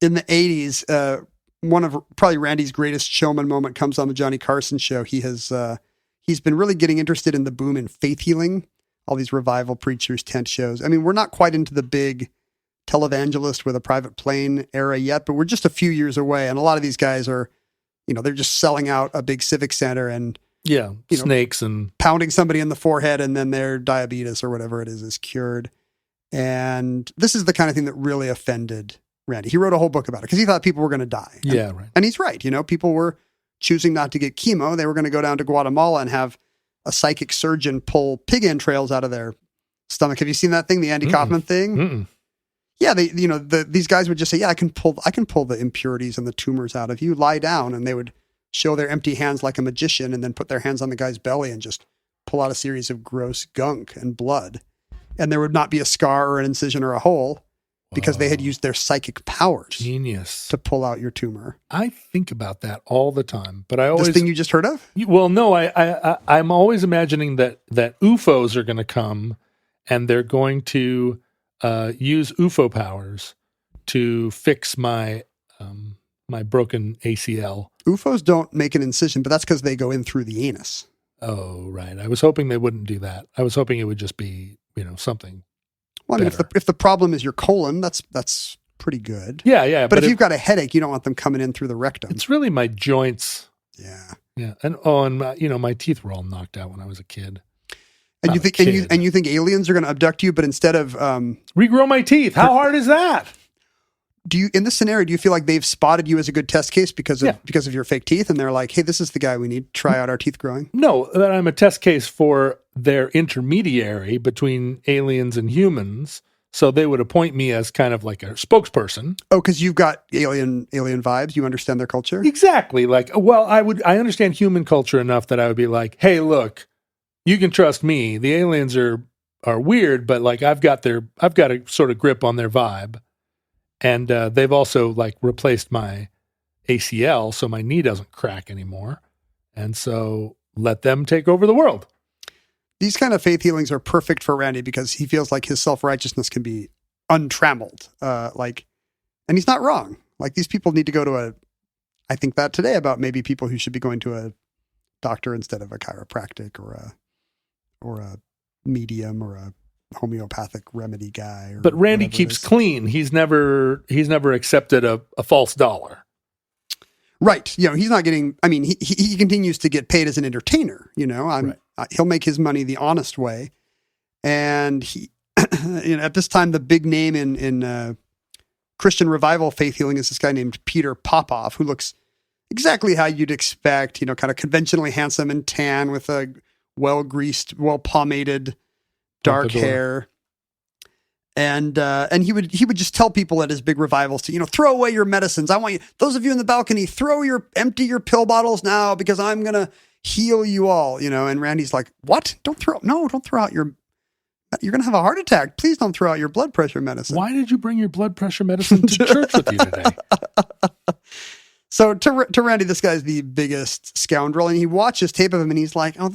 S6: In the 80s, one of probably Randy's greatest showman moment comes on the Johnny Carson show. He's been really getting interested in the boom in faith healing, all these revival preachers, tent shows. I mean, we're not quite into the big televangelist with a private plane era yet, but we're just a few years away. And a lot of these guys are, they're just selling out a big civic center and
S4: Snakes and
S6: pounding somebody in the forehead, and then their diabetes or whatever it is cured. And this is the kind of thing that really offended Randy. He wrote a whole book about it because he thought people were going to die.
S4: right.
S6: And he's right. People were choosing not to get chemo. They were going to go down to Guatemala and have a psychic surgeon pull pig entrails out of their stomach. Have you seen that thing, the Andy Kaufman thing?
S4: Mm-mm.
S6: Yeah, these guys would just say, "Yeah, I can pull the impurities and the tumors out of you. Lie down," and they would show their empty hands like a magician, and then put their hands on the guy's belly and just pull out a series of gross gunk and blood, and there would not be a scar or an incision or a hole. Because they had used their psychic powers
S4: Genius
S6: to pull out your tumor.
S4: I think about that all the time, but I always
S6: This thing you just heard of?
S4: Well, no, I'm always imagining that UFOs are going to come, and they're going to use UFO powers to fix my my broken ACL.
S6: UFOs don't make an incision, but that's because they go in through the anus.
S4: Oh, right. I was hoping they wouldn't do that. I was hoping it would just be something.
S6: Well, I mean, if the problem is your colon, that's pretty good.
S4: Yeah.
S6: But if you've got a headache, you don't want them coming in through the rectum.
S4: It's really my joints.
S6: Yeah.
S4: Yeah. And my teeth were all knocked out when I was a kid.
S6: And you think you think aliens are going to abduct you, but instead of
S4: regrow my teeth? How hard is that?
S6: In this scenario, do you feel like they've spotted you as a good test case because of your fake teeth, and they're like, "Hey, this is the guy we need. Try out our teeth growing."
S4: No, that I'm a test case for their intermediary between aliens and humans. So they would appoint me as kind of like a spokesperson.
S6: Oh, because you've got alien vibes. You understand their culture.
S4: Exactly. I understand human culture enough that I would be like, "Hey, look, you can trust me. The aliens are weird, but like I've got a sort of grip on their vibe." And they've also replaced my ACL so my knee doesn't crack anymore. And so let them take over the world.
S6: These kind of faith healings are perfect for Randy because he feels like his self-righteousness can be untrammeled. And he's not wrong. Like, these people need to go to I think that today about maybe people who should be going to a doctor instead of a chiropractic or a medium or a homeopathic remedy guy.
S4: But Randy keeps clean. He's never accepted a false dollar.
S6: Right. He's not getting, I mean, he continues to get paid as an entertainer, right. He'll make his money the honest way. And he, at this time, the big name in Christian revival faith healing is this guy named Peter Popoff, who looks exactly how you'd expect, kind of conventionally handsome and tan with a well-greased, well-pomaded dark hair. And he would just tell people at his big revivals to, throw away your medicines. I want you, those of you in the balcony, empty your pill bottles now because I'm going to heal you all, and Randy's like, what? Don't throw out you're going to have a heart attack. Please don't throw out your blood pressure medicine.
S4: Why did you bring your blood pressure medicine to church with you today?
S6: So to Randy, this guy's the biggest scoundrel, and he watches tape of him, and he's like, "Oh,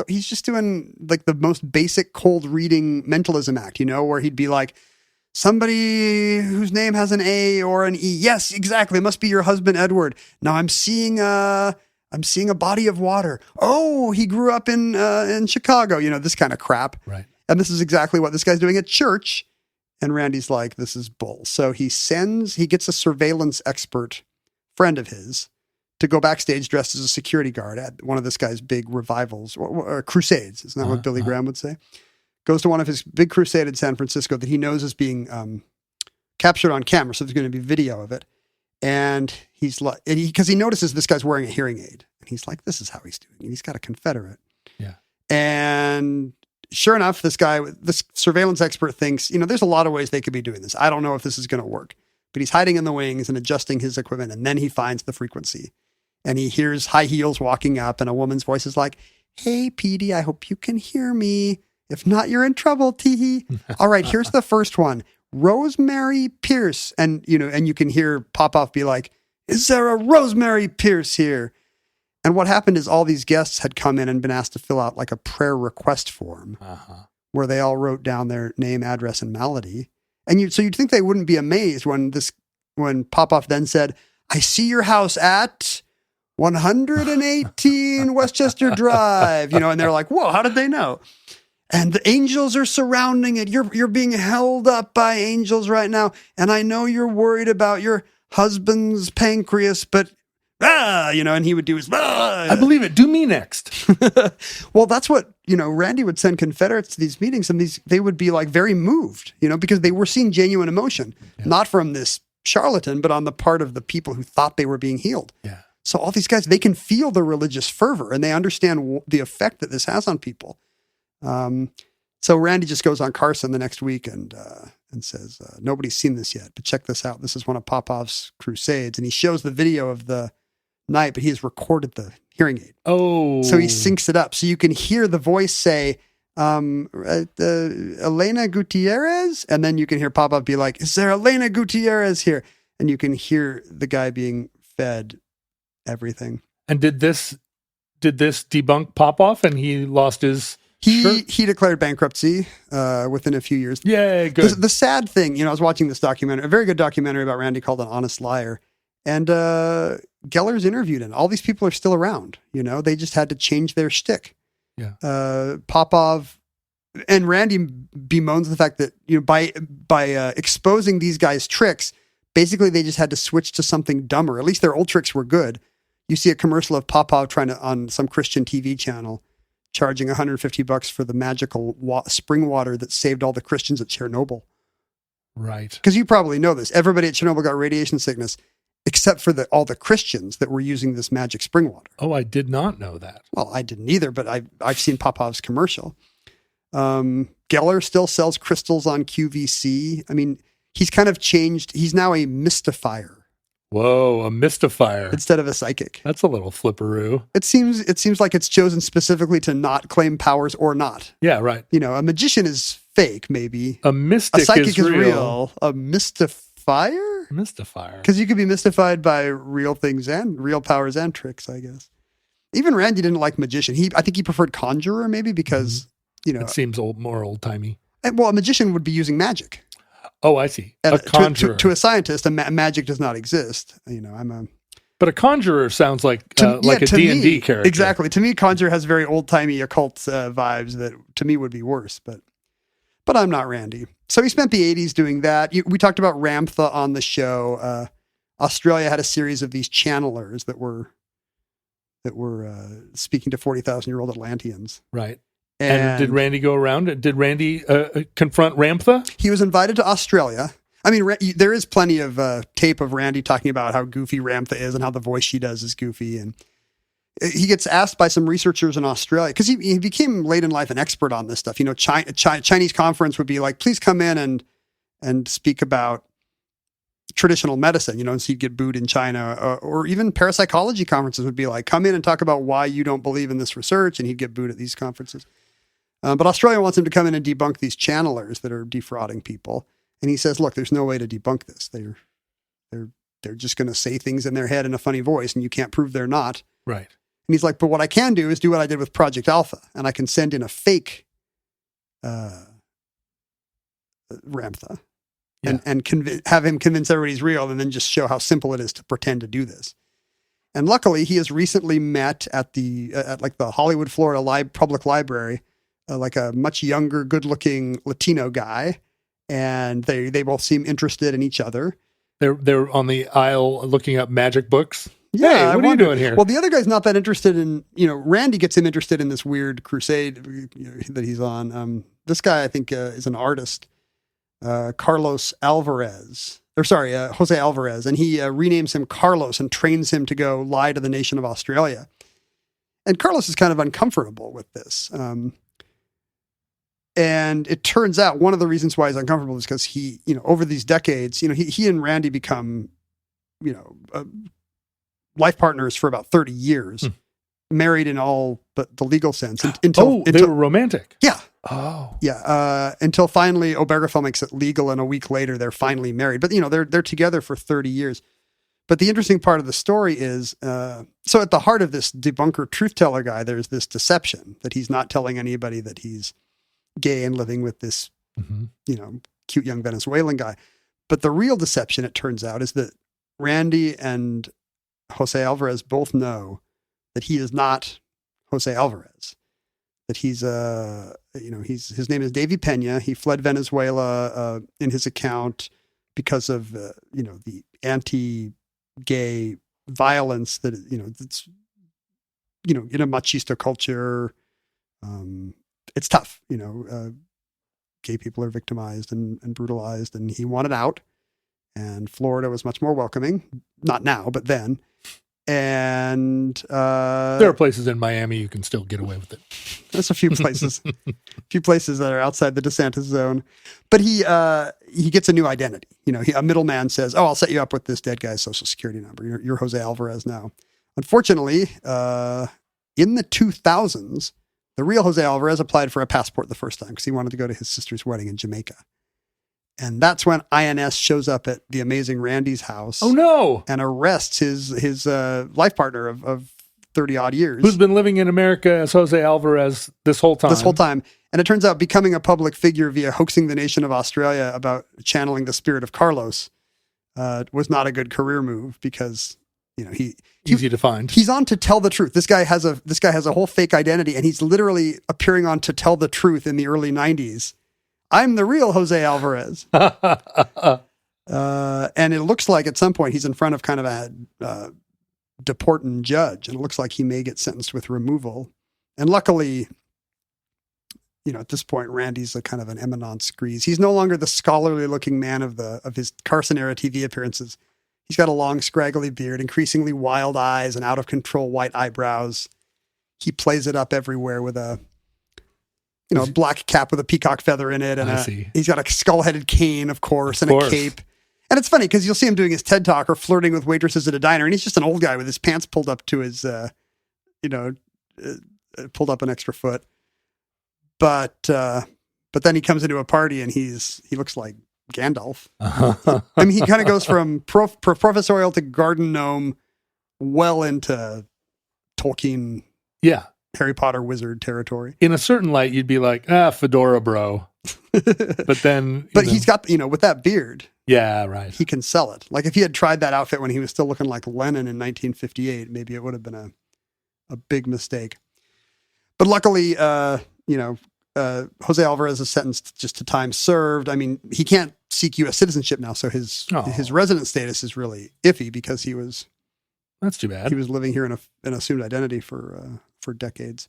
S6: he's just doing like the most basic cold reading mentalism act, where he'd be like, somebody whose name has an A or an E. Yes, exactly. It must be your husband, Edward. Now I'm seeing a body of water. Oh, he grew up in Chicago. This kind of crap.
S4: Right.
S6: And this is exactly what this guy's doing at church. And Randy's like, this is bull. So he gets a surveillance expert friend of his to go backstage dressed as a security guard at one of this guy's big revivals or crusades. Isn't that what Billy Graham would say? Goes to one of his big crusade in San Francisco that he knows is being captured on camera. So there's going to be video of it. And he's like, because he notices this guy's wearing a hearing aid, and he's like, this is how he's doing it. He's got a Confederate.
S4: Yeah.
S6: And sure enough, this surveillance expert thinks, there's a lot of ways they could be doing this. I don't know if this is going to work. But he's hiding in the wings and adjusting his equipment, and then he finds the frequency. And he hears high heels walking up, and a woman's voice is like, "Hey, Petey, I hope you can hear me. If not, you're in trouble, teehee. All right, here's the first one. Rosemary Pierce. And, and you can hear Popoff be like, is there a Rosemary Pierce here? And what happened is all these guests had come in and been asked to fill out like a prayer request form where they all wrote down their name, address, and malady. And so you'd think they wouldn't be amazed when Popoff then said, I see your house at 118 Westchester Drive, and they're like, whoa, how did they know? And the angels are surrounding it. You're being held up by angels right now. And I know you're worried about your husband's pancreas, but and he would do his,
S4: I believe it. Do me next.
S6: Well, that's what, Randi would send Confederates to these meetings, and they would be like very moved, because they were seeing genuine emotion, not from this charlatan, but on the part of the people who thought they were being healed.
S4: Yeah.
S6: So all these guys, they can feel the religious fervor, and they understand the effect that this has on people. So Randi just goes on Carson the next week and says, nobody's seen this yet, but check this out. This is one of Popoff's crusades. And he shows the video of the night, but he has recorded the hearing aid.
S4: Oh.
S6: So he syncs it up. So you can hear the voice say, Elena Gutierrez. And then you can hear Popoff be like, is there Elena Gutierrez here? And you can hear the guy being fed everything.
S4: And did this debunk Popoff and he lost his...
S6: He declared bankruptcy within a few years.
S4: Yeah, good.
S6: The sad thing, I was watching this documentary, a very good documentary about Randi called An Honest Liar. And Geller's interviewed him. All these people are still around. They just had to change their shtick.
S4: Yeah.
S6: Popov and Randi bemoans the fact that by exposing these guys' tricks, basically they just had to switch to something dumber. At least their old tricks were good. You see a commercial of Popov trying to on some Christian TV channel, charging $150 for the magical spring water that saved all the Christians at Chernobyl.
S4: Right.
S6: Because you probably know this. Everybody at Chernobyl got radiation sickness, except for all the Christians that were using this magic spring water.
S4: Oh, I did not know that.
S6: Well, I didn't either, but I've seen Popov's commercial. Geller still sells crystals on QVC. I mean, he's kind of changed. He's now a mystifier.
S4: Whoa, a mystifier.
S6: Instead of a psychic.
S4: That's a little flipperoo.
S6: It seems like it's chosen specifically to not claim powers or not.
S4: Yeah, right.
S6: A magician is fake, maybe.
S4: A mystic
S6: a psychic
S4: is real.
S6: A mystifier?
S4: Mystifier.
S6: Because you could be mystified by real things and real powers and tricks, I guess. Even Randi didn't like magician. I think he preferred conjurer, maybe, because,
S4: it seems more old-timey.
S6: Well, a magician would be using magic.
S4: Oh, I see.
S6: And
S4: a conjurer.
S6: To a scientist, magic does not exist.
S4: But a conjurer sounds like a D&D character.
S6: Exactly. To me, conjurer has very old-timey occult vibes that to me would be worse. But I'm not Randi. So he spent the 80s doing that. We talked about Ramtha on the show. Australia had a series of these channelers that were speaking to 40,000-year-old Atlanteans.
S4: Right. And did Randi go around? Did Randi confront Ramtha?
S6: He was invited to Australia. I mean, there is plenty of tape of Randi talking about how goofy Ramtha is and how the voice she does is goofy. And he gets asked by some researchers in Australia, because he became late in life an expert on this stuff. Chinese conference would be like, please come in and speak about traditional medicine, and so he'd get booed in China. Or even parapsychology conferences would be like, come in and talk about why you don't believe in this research, and he'd get booed at these conferences. But Australia wants him to come in and debunk these channelers that are defrauding people. And he says, look, there's no way to debunk this. They're just going to say things in their head in a funny voice, and you can't prove they're not.
S4: Right.
S6: And he's like, but what I can do is do what I did with Project Alpha, and I can send in a fake Ramtha and have him convince everybody's real, and then just show how simple it is to pretend to do this. And luckily, he has recently met at the Hollywood, Florida Public Library, like a much younger, good-looking Latino guy, and they both seem interested in each other.
S4: They're on the aisle looking up magic books.
S6: Yeah,
S4: hey, what are you doing here?
S6: Well, the other guy's not that interested in, Randi gets him interested in this weird crusade that he's on. This guy, I think, is an artist, Jose Alvarez, and he renames him Carlos and trains him to go lie to the nation of Australia. And Carlos is kind of uncomfortable with this. And it turns out one of the reasons why he's uncomfortable is because he, over these decades, he and Randi become, life partners for about 30 years, married in all but the legal sense. Until
S4: they were romantic.
S6: Yeah.
S4: Oh.
S6: Yeah, until finally Obergefell makes it legal, and a week later they're finally married. But they're together for 30 years. But the interesting part of the story is, so at the heart of this debunker truth teller guy, there's this deception that he's not telling anybody that he's gay and living with this, cute young Venezuelan guy. But the real deception, it turns out, is that Randi and Jose Alvarez both know that he is not Jose Alvarez. That he's his name is Davy Pena. He fled Venezuela in his account because of the anti-gay violence that that's in a machista culture. It's tough. Gay people are victimized and brutalized, and he wanted out. And Florida was much more welcoming. Not now, but then. And
S4: there are places in Miami you can still get away with it.
S6: There's a few places that are outside the DeSantis zone. But he gets a new identity. A middleman says, "Oh, I'll set you up with this dead guy's social security number. You're Jose Alvarez now." Unfortunately, in the 2000s, the real Jose Alvarez applied for a passport the first time because he wanted to go to his sister's wedding in Jamaica. And that's when INS shows up at the amazing Randi's house.
S4: Oh, no.
S6: And arrests his life partner of 30 odd years.
S4: Who's been living in America as Jose Alvarez this whole time.
S6: And it turns out becoming a public figure via hoaxing the nation of Australia about channeling the spirit of Carlos was not a good career move because,
S4: easy to find.
S6: He's on to tell the truth. This guy has a whole fake identity, and he's literally appearing on To Tell the Truth in the early 90s. I'm the real Jose Alvarez. And it looks like at some point he's in front of kind of a deportant judge, and it looks like he may get sentenced with removal. And luckily, at this point, Randi's a kind of an eminence grise. He's no longer the scholarly looking man of his Carson era TV appearances. He's got a long, scraggly beard, increasingly wild eyes, and out of control white eyebrows. He plays it up everywhere with a black cap with a peacock feather in it. And he's got a skull-headed cane, of course, a cape. And it's funny because you'll see him doing his TED Talk or flirting with waitresses at a diner, and he's just an old guy with his pants pulled up to his, pulled up an extra foot. But then he comes into a party and he looks like Gandalf. I mean, he kind of goes from professorial to garden gnome well into Tolkien.
S4: Yeah.
S6: Harry Potter wizard territory.
S4: In a certain light, you'd be like, fedora bro. But then...
S6: he's got, with that beard.
S4: Yeah, right.
S6: He can sell it. Like if he had tried that outfit when he was still looking like Lenin in 1958, maybe it would have been a big mistake. But luckily, Jose Alvarez is sentenced just to time served. I mean, he can't seek U.S. citizenship now, so his resident status is really iffy because he was...
S4: That's too bad.
S6: He was living here in an assumed identity for decades.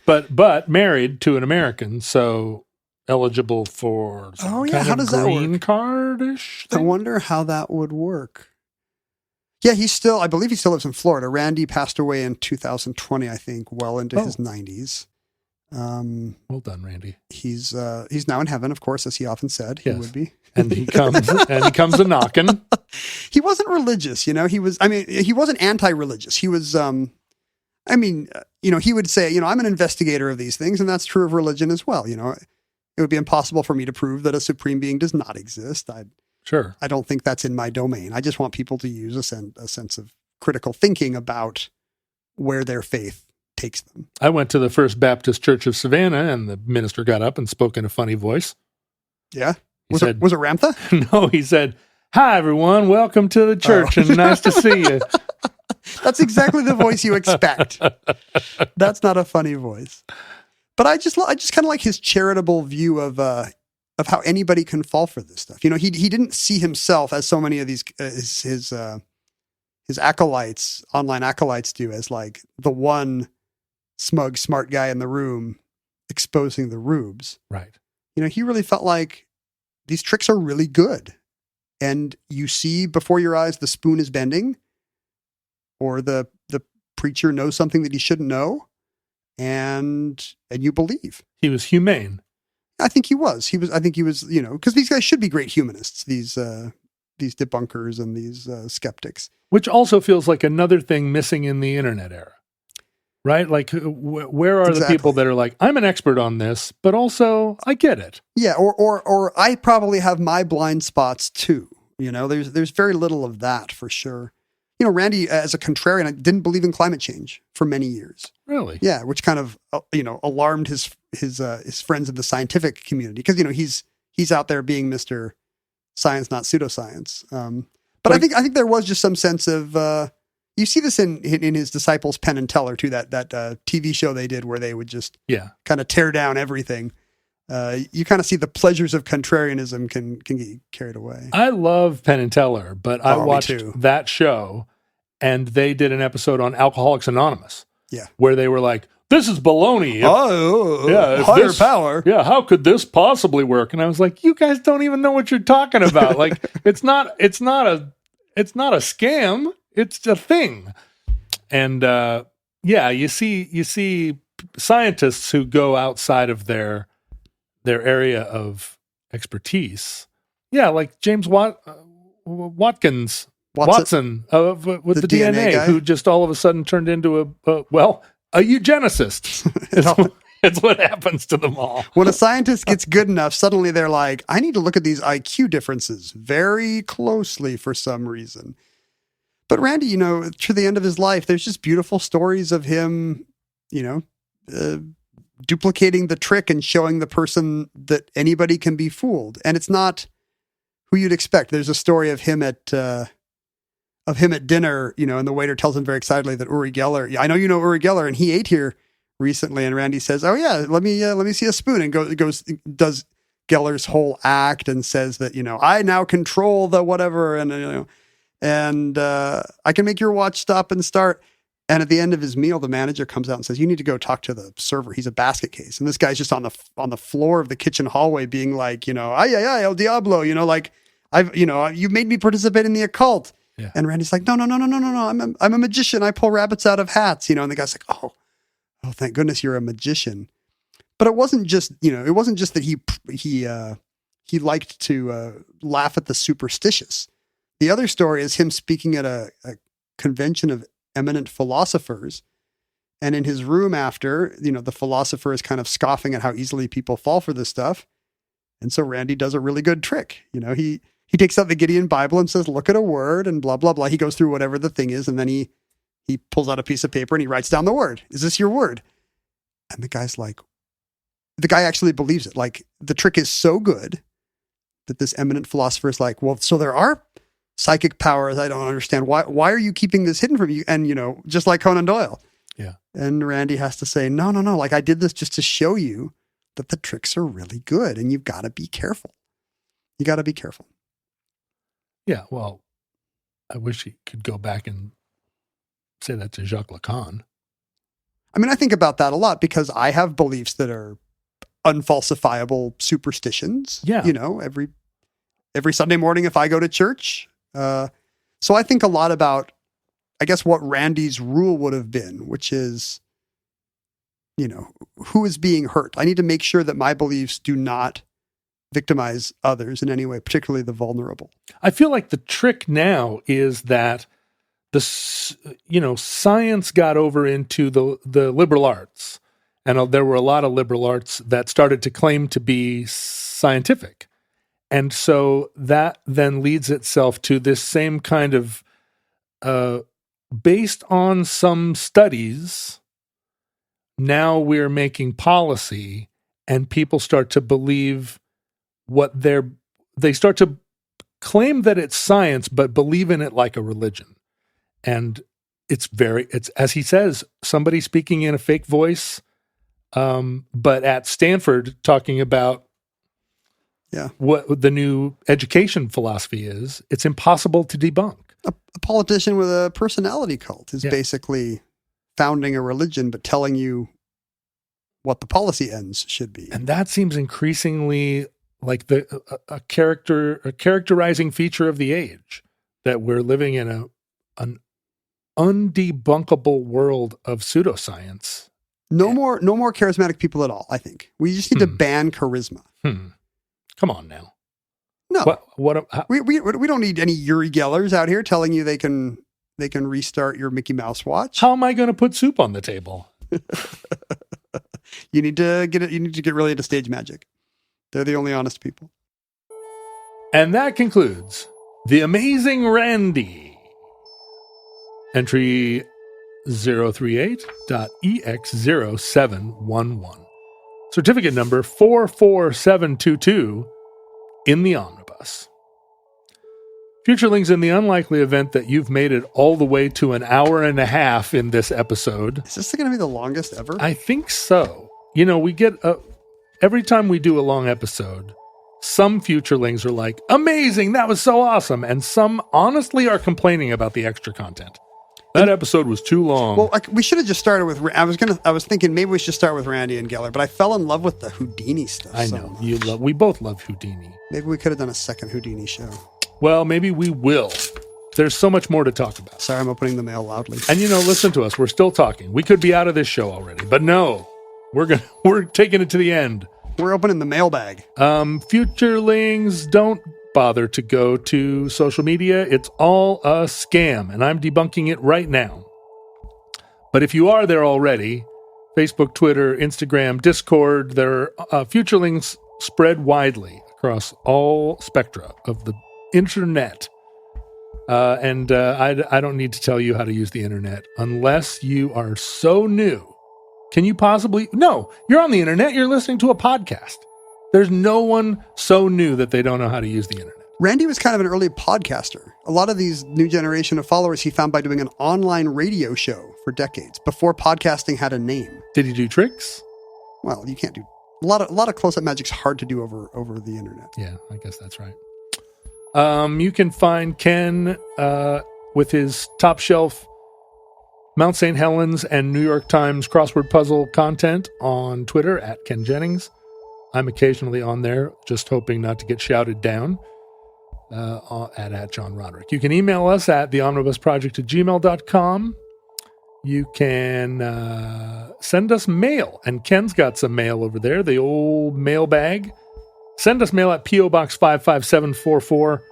S4: But married to an American, so eligible for
S6: how does that work?
S4: Green card-ish thing?
S6: I wonder how that would work. Yeah, I believe he still lives in Florida. Randi passed away in 2020, I think, well into his 90s.
S4: Well done, Randi.
S6: He's now in heaven, of course, as he often said he would be.
S4: And he comes a knocking.
S6: He wasn't religious, he wasn't anti-religious. He was, he would say, I'm an investigator of these things, and that's true of religion as well. It would be impossible for me to prove that a supreme being does not exist.
S4: Sure.
S6: I don't think that's in my domain. I just want people to use a sense of critical thinking about where their faith takes them.
S4: I went to the First Baptist Church of Savannah, and the minister got up and spoke in a funny voice.
S6: Yeah? Was it Ramtha?
S4: No, he said, "Hi, everyone. Welcome to the church, and nice to see you."
S6: That's exactly the voice you expect. That's not a funny voice. But I just kind of like his charitable view of how anybody can fall for this stuff. He didn't see himself as so many of these his acolytes, online acolytes do, as like the one smug, smart guy in the room exposing the rubes.
S4: Right.
S6: He really felt like these tricks are really good. And you see before your eyes the spoon is bending, or the preacher knows something that he shouldn't know, and you believe.
S4: He was humane.
S6: I think he was. I think he was, because these guys should be great humanists, these debunkers and these skeptics.
S4: Which also feels like another thing missing in the internet era. right? Like, where are the people that are like, I'm an expert on this, but also I get it.
S6: Yeah, or I probably have my blind spots too. You know, there's very little of that for sure. You know, Randi, as a contrarian, didn't believe in climate change for many years.
S4: Really?
S6: Yeah, which kind of alarmed his friends in the scientific community because he's out there being Mr. Science, not pseudoscience. But I think there was just some sense of you see this in his disciples Penn and Teller too, that TV show they did where they would just kind of tear down everything. You kind of see the pleasures of contrarianism can get carried away.
S4: I love Penn and Teller, but I watched that show and they did an episode on Alcoholics Anonymous. Yeah. Where they were like, this is baloney.
S6: Higher power.
S4: Yeah, how could this possibly work? And I was like, you guys don't even know what you're talking about. Like, it's not a scam. It's a thing. And you see scientists who go outside of their area of expertise. Yeah, like James Watson with the DNA
S6: guy,
S4: who just all of a sudden turned into a eugenicist. It's what happens to them all.
S6: When a scientist gets good enough, suddenly they're like, I need to look at these IQ differences very closely for some reason. But Randi, to the end of his life, there's just beautiful stories of him, duplicating the trick and showing the person that anybody can be fooled. And it's not who you'd expect. There's a story of him at dinner, and the waiter tells him very excitedly that Uri Geller, I know you know Uri Geller, and he ate here recently. And Randi says, "Oh yeah, let me see a spoon," and does Geller's whole act and says that I now control the whatever, and I can make your watch stop and start. And at the end of his meal, the manager comes out and says, "You need to go talk to the server. He's a basket case." And this guy's just on the floor of the kitchen hallway, being like, "Ay el diablo," like you made me participate in the occult. Yeah. And Randy's like, no. I'm a magician. I pull rabbits out of hats. And the guy's like, oh, thank goodness you're a magician. But it wasn't just that he liked to laugh at the superstitious. The other story is him speaking at a convention of eminent philosophers. And in his room after, the philosopher is kind of scoffing at how easily people fall for this stuff. And so Randi does a really good trick. He takes out the Gideon Bible and says, look at a word and blah, blah, blah. He goes through whatever the thing is. And then he pulls out a piece of paper and he writes down the word. Is this your word? And the guy's like, the guy actually believes it. Like, the trick is so good that this eminent philosopher is like, well, so there are psychic powers. I don't understand. Why are you keeping this hidden from you? And, just like Conan Doyle. Yeah. And Randi has to say, no. Like, I did this just to show you that the tricks are really good and you've got to be careful. You got to be careful.
S4: Yeah, well, I wish he could go back and say that to Jacques Lacan.
S6: I mean, I think about that a lot because I have beliefs that are unfalsifiable superstitions. Yeah. Every Sunday morning if I go to church. So I think a lot about, I guess, what Randi's rule would have been, which is, who is being hurt? I need to make sure that my beliefs do not victimize others in any way, particularly the vulnerable.
S4: I feel like the trick now is that science got over into the liberal arts, and there were a lot of liberal arts that started to claim to be scientific. And so that then leads itself to this same kind of, based on some studies, now we're making policy and people start to believe they start to claim that it's science, but believe in it like a religion. And it's as he says, somebody speaking in a fake voice, but at Stanford talking about what the new education philosophy is. It's impossible to debunk.
S6: A politician with a personality cult is basically founding a religion, but telling you what the policy ends should be.
S4: And that seems increasingly like a characterizing feature of the age, that we're living in an undebunkable world of pseudoscience.
S6: No more charismatic people at all. I think we just need to ban charisma.
S4: Come on now.
S6: No, we don't need any Uri Gellers out here telling you they can restart your Mickey Mouse watch.
S4: How am I going to put soup on the table?
S6: You need to get it. You need to get really into stage magic. They're the only honest people.
S4: And that concludes The Amazing Randi. Entry 038.EX0711. Certificate number 44722 in the omnibus. Futurelings, in the unlikely event that you've made it all the way to an hour and a half in this episode.
S6: Is this going to be the longest ever?
S4: I think so. You know, we get every time we do a long episode, some futurelings are like, amazing, that was so awesome. And some honestly are complaining about the extra content. That episode was too long.
S6: Well, we should have just started with. I was thinking maybe we should start with Randi and Geller, but I fell in love with the Houdini stuff.
S4: I know we both love Houdini.
S6: Maybe we could have done a second Houdini show.
S4: Well, maybe we will. There's so much more to talk about.
S6: Sorry, I'm opening the mail loudly.
S4: And listen to us. We're still talking. We could be out of this show already, but no, we're taking it to the end.
S6: We're opening the mailbag.
S4: Futurelings, don't bother to go to social media. It's all a scam, and I'm debunking it right now. But if you are there already, Facebook, Twitter, Instagram, Discord, their Futurelings spread widely across all spectra of the internet. And I don't need to tell you how to use the internet unless you are so new. Can you possibly? No, you're on the internet. You're listening to a podcast. There's no one so new that they don't know how to use the internet.
S6: Randi was kind of an early podcaster. A lot of these new generation of followers he found by doing an online radio show for decades before podcasting had a name.
S4: Did he do tricks?
S6: Well, you can't do a lot of close-up magic's hard to do over the internet.
S4: Yeah, I guess that's right. You can find Ken with his top shelf Mount St. Helens and New York Times crossword puzzle content on Twitter at Ken Jennings. I'm occasionally on there, just hoping not to get shouted down at John Roderick. You can email us at theomnibusproject@gmail.com. You can send us mail, and Ken's got some mail over there, the old mailbag. Send us mail at P.O. Box 55744,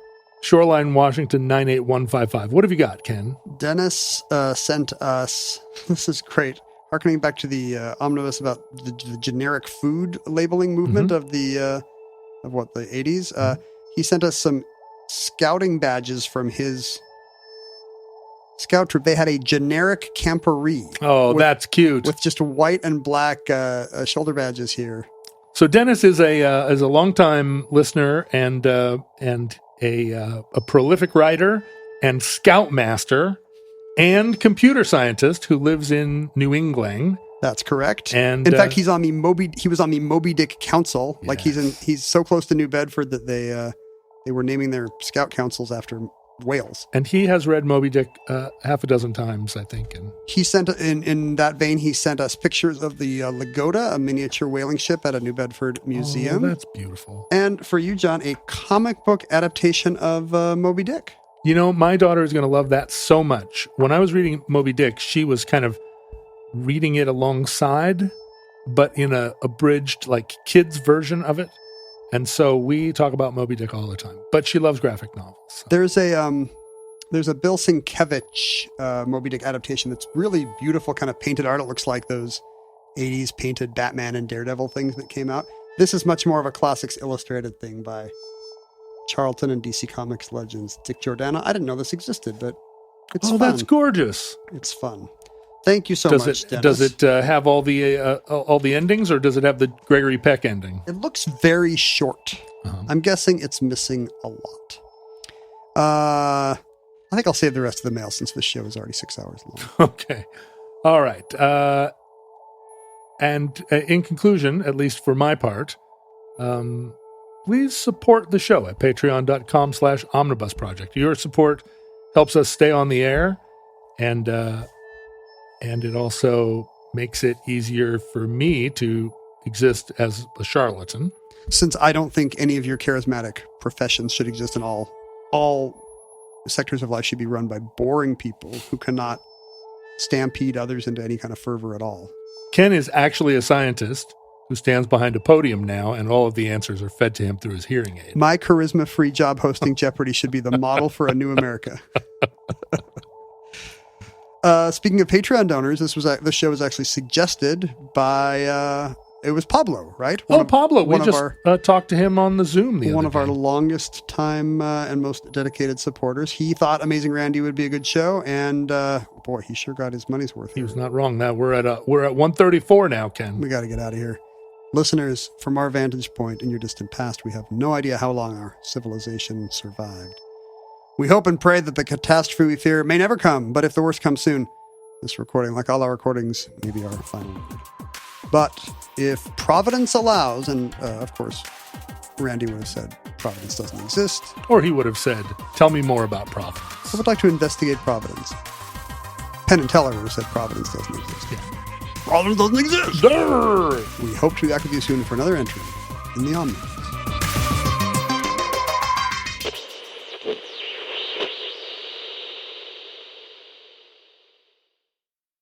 S4: Shoreline, Washington 98155. What have you got, Ken?
S6: Dennis sent us, this is great, harkening back to the omnibus about the generic food labeling movement of the 80s. He sent us some scouting badges from his scout troop. They had a generic camporee.
S4: Oh, that's cute.
S6: With just white and black shoulder badges here.
S4: So Dennis is a longtime listener and a prolific writer and scoutmaster and computer scientist who lives in New England.
S6: That's correct.
S4: And
S6: in fact, he was on the Moby Dick Council. Yes. Like he's so close to New Bedford that they were naming their scout councils after whales.
S4: And he has read Moby Dick half a dozen times, I think. And
S6: he sent in that vein, he sent us pictures of the Lagoda, a miniature whaling ship at a New Bedford museum.
S4: Oh, that's beautiful.
S6: And for you, John, a comic book adaptation of Moby Dick.
S4: You know, my daughter is going to love that so much. When I was reading Moby Dick, she was kind of reading it alongside, but in a abridged, like, kids version of it. And so we talk about Moby Dick all the time, but she loves graphic novels. So.
S6: There's a Bill Sienkiewicz Moby Dick adaptation that's really beautiful, kind of painted art. It looks like those 80s painted Batman and Daredevil things that came out. This is much more of a classics illustrated thing by Charlton and DC Comics legends Dick Giordano. I didn't know this existed, but it's fun.
S4: That's gorgeous.
S6: It's fun. Thank you so much, Dennis.
S4: Does it have all the endings, or does it have the Gregory Peck ending?
S6: It looks very short. Uh-huh. I'm guessing it's missing a lot. I think I'll save the rest of the mail since this show is already 6 hours long.
S4: Okay. All right. And in conclusion, at least for my part, please support the show at patreon.com/omnibusproject. Your support helps us stay on the air, and it also makes it easier for me to exist as a charlatan.
S6: Since I don't think any of your charismatic professions should exist, and all sectors of life should be run by boring people who cannot stampede others into any kind of fervor at all.
S4: Ken is actually a scientist who stands behind a podium now, and all of the answers are fed to him through his hearing aid.
S6: My charisma-free job hosting Jeopardy should be the model for a new America. Speaking of Patreon donors, this show was actually suggested by it was Pablo, right?
S4: Pablo. We just talked to him on the Zoom the other day.
S6: One of our longest time and most dedicated supporters. He thought Amazing Randy would be a good show, and boy, he sure got his money's worth.
S4: He was not wrong. Now we're at 134 now, Ken.
S6: We got to get out of here. Listeners, from our vantage point in your distant past, we have no idea how long our civilization survived. We hope and pray that the catastrophe we fear may never come, but if the worst comes soon, this recording, like all our recordings, may be our final word. But if Providence allows, and of course, Randy would have said Providence doesn't exist.
S4: Or he would have said, tell me more about Providence.
S6: I would like to investigate Providence. Penn and Teller would have said Providence doesn't exist.
S4: Yeah.
S6: Providence doesn't exist!
S4: Durr!
S6: We hope to be back with you soon for another entry in the Omnibus.